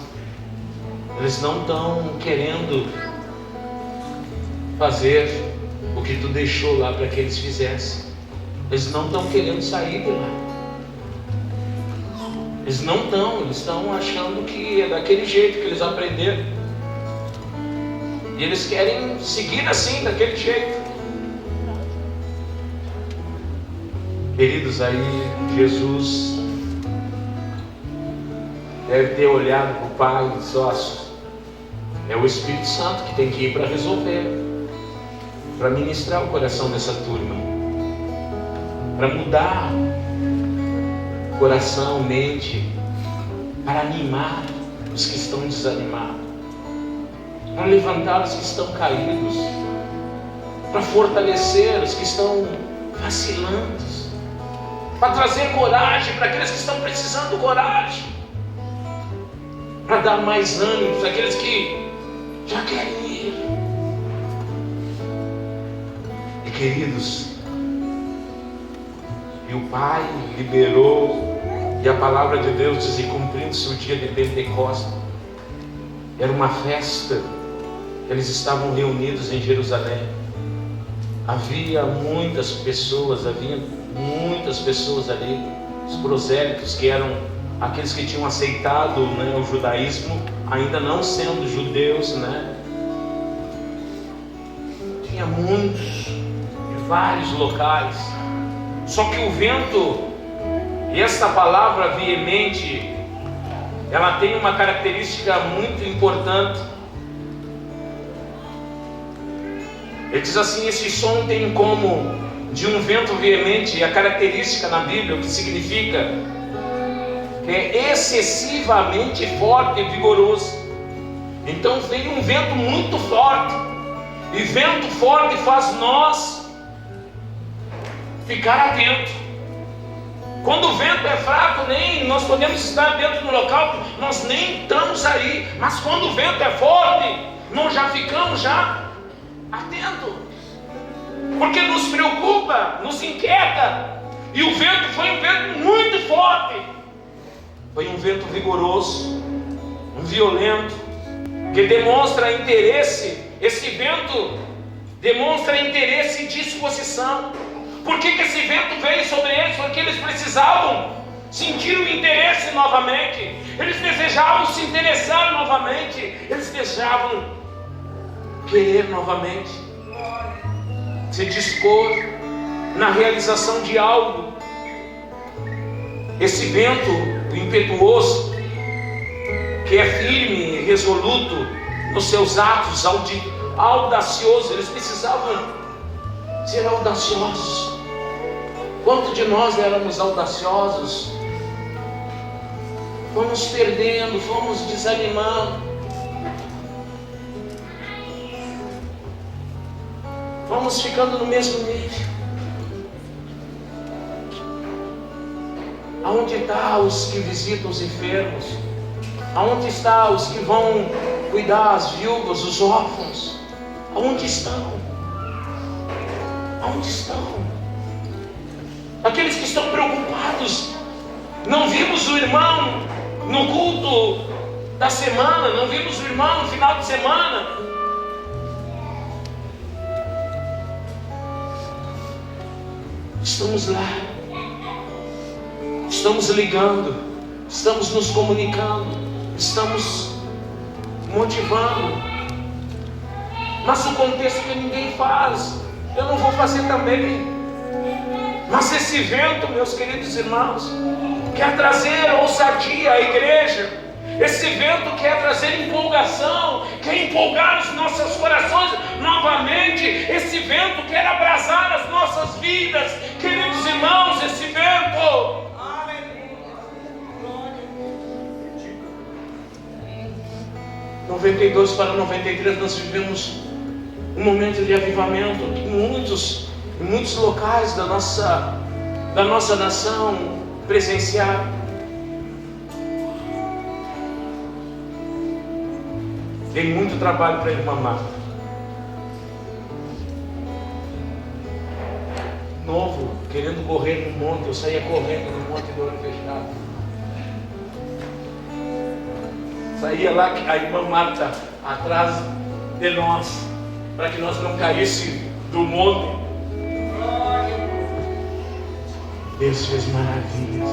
eles não estão querendo fazer o que tu deixou lá para que eles fizessem, eles não estão querendo sair de lá. Eles estão achando que é daquele jeito que eles aprenderam. E eles querem seguir assim, daquele jeito. Queridos, aí Jesus deve ter olhado para o Pai e disse: é o Espírito Santo que tem que ir para resolver, para ministrar o coração dessa turma, para mudar coração, mente, para animar os que estão desanimados, para levantar os que estão caídos, para fortalecer os que estão vacilando, para trazer coragem para aqueles que estão precisando de coragem, para dar mais ânimo para aqueles que já querem ir. E queridos, e o Pai liberou, e a palavra de Deus diz: e cumprindo-se o dia de Pentecostes, era uma festa, eles estavam reunidos em Jerusalém, havia muitas pessoas ali, os prosélitos, que eram aqueles que tinham aceitado o judaísmo, ainda não sendo judeus, tinha muitos, em vários locais. Só que o vento, e essa palavra veemente, ela tem uma característica muito importante. Ele diz assim: esse som tem como de um vento veemente, a característica na Bíblia, o que significa que é excessivamente forte e vigoroso. Então vem um vento muito forte, e vento forte faz nós ficar atento. Quando o vento é fraco, nem nós podemos estar dentro do local, nós nem estamos aí. Mas quando o vento é forte, nós já ficamos atentos, porque nos preocupa, nos inquieta. E o vento foi um vento muito forte, foi um vento vigoroso, um violento, que demonstra interesse. Esse vento demonstra interesse e disposição. Por que esse vento veio sobre eles? Porque eles precisavam sentir o interesse novamente, eles desejavam se interessar novamente, eles desejavam querer novamente, se dispor na realização de algo. Esse vento impetuoso, que é firme e resoluto nos seus atos, audacioso, eles precisavam ser audaciosos. Quanto de nós éramos audaciosos? Fomos perdendo, fomos desanimando, vamos ficando no mesmo nível. Aonde estão os que visitam os enfermos? Aonde estão os que vão cuidar as viúvas, os órfãos? Aonde estão? Aonde estão? Aqueles que estão preocupados. Não vimos o irmão no culto da semana, não vimos o irmão no final de semana. estamos lá, estamos ligando, estamos nos comunicando, estamos motivando. Mas o contexto que ninguém faz, eu não vou fazer também. Mas esse vento, meus queridos irmãos, quer trazer ousadia à igreja. Esse vento quer trazer empolgação, quer empolgar os nossos corações novamente. Esse vento quer abrasar as nossas vidas. Queridos irmãos, esse vento. 92 para 93 nós vivemos um momento de avivamento em muitos locais da nossa nação presenciar. Dei muito trabalho para a irmã Marta. Novo, querendo correr no monte, eu saía correndo no monte do olho fechado. Saía lá a irmã Marta atrás de nós, para que nós não caíssemos do monte. Deus fez maravilhas.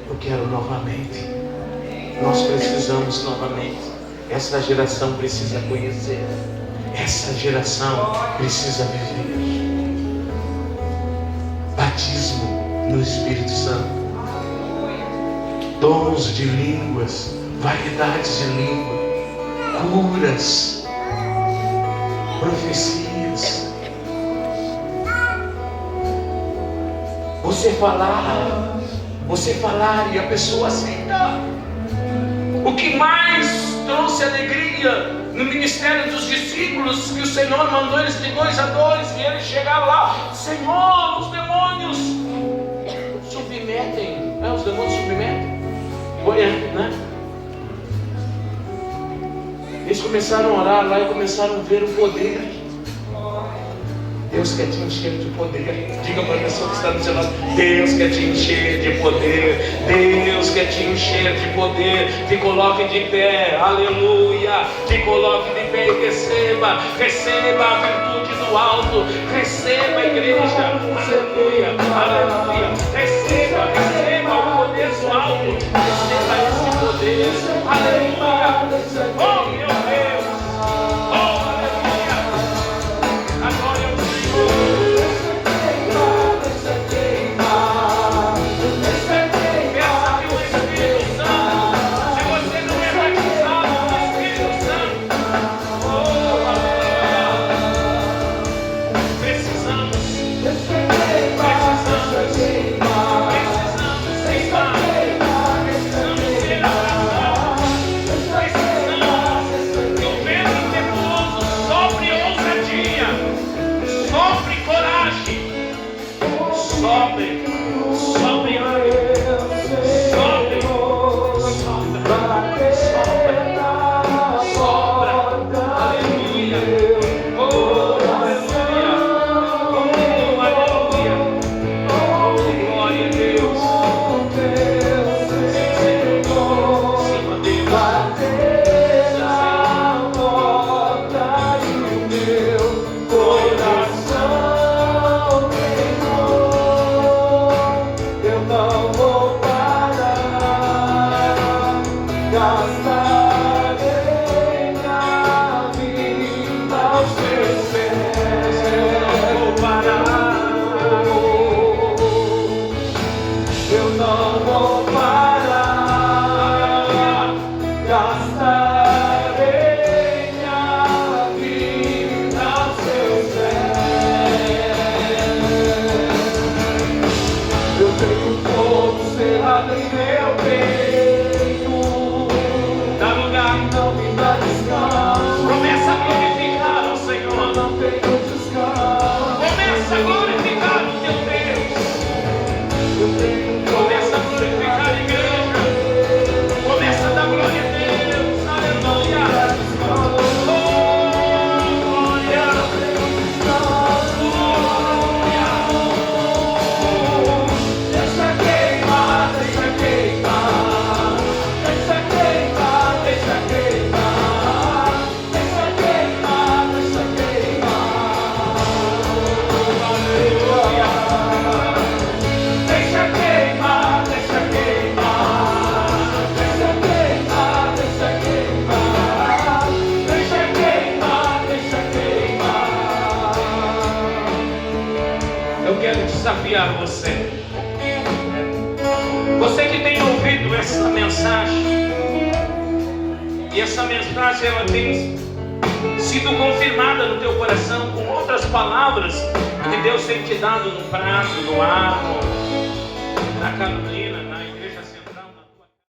Eu quero novamente. Nós precisamos novamente. Essa geração precisa conhecer. Essa geração precisa viver. Batismo no Espírito Santo. Dons de línguas, variedades de língua, curas, profecias. Você falar e a pessoa aceitar. O que mais trouxe alegria no ministério dos discípulos, que o Senhor mandou eles de 2 a 2, e eles chegaram lá: Senhor, os demônios submetem. Os demônios submetem. Né? Eles começaram a orar lá e começaram a ver o poder. Deus quer te encher de poder. Diga para a pessoa que está do seu lado: Deus quer te encher de poder. Deus quer te encher de poder. Te coloque de pé, aleluia. Te coloque de pé e receba a virtude do alto. Receba, igreja, aleluia, aleluia. Receba o poder do alto. Receba esse poder, aleluia. Oh, meu Deus. Começa a dar glória a Deus, desafiar você. Você que tem ouvido essa mensagem, e essa mensagem ela tem sido confirmada no teu coração com outras palavras que Deus tem te dado no prato, no arco, na caneleira.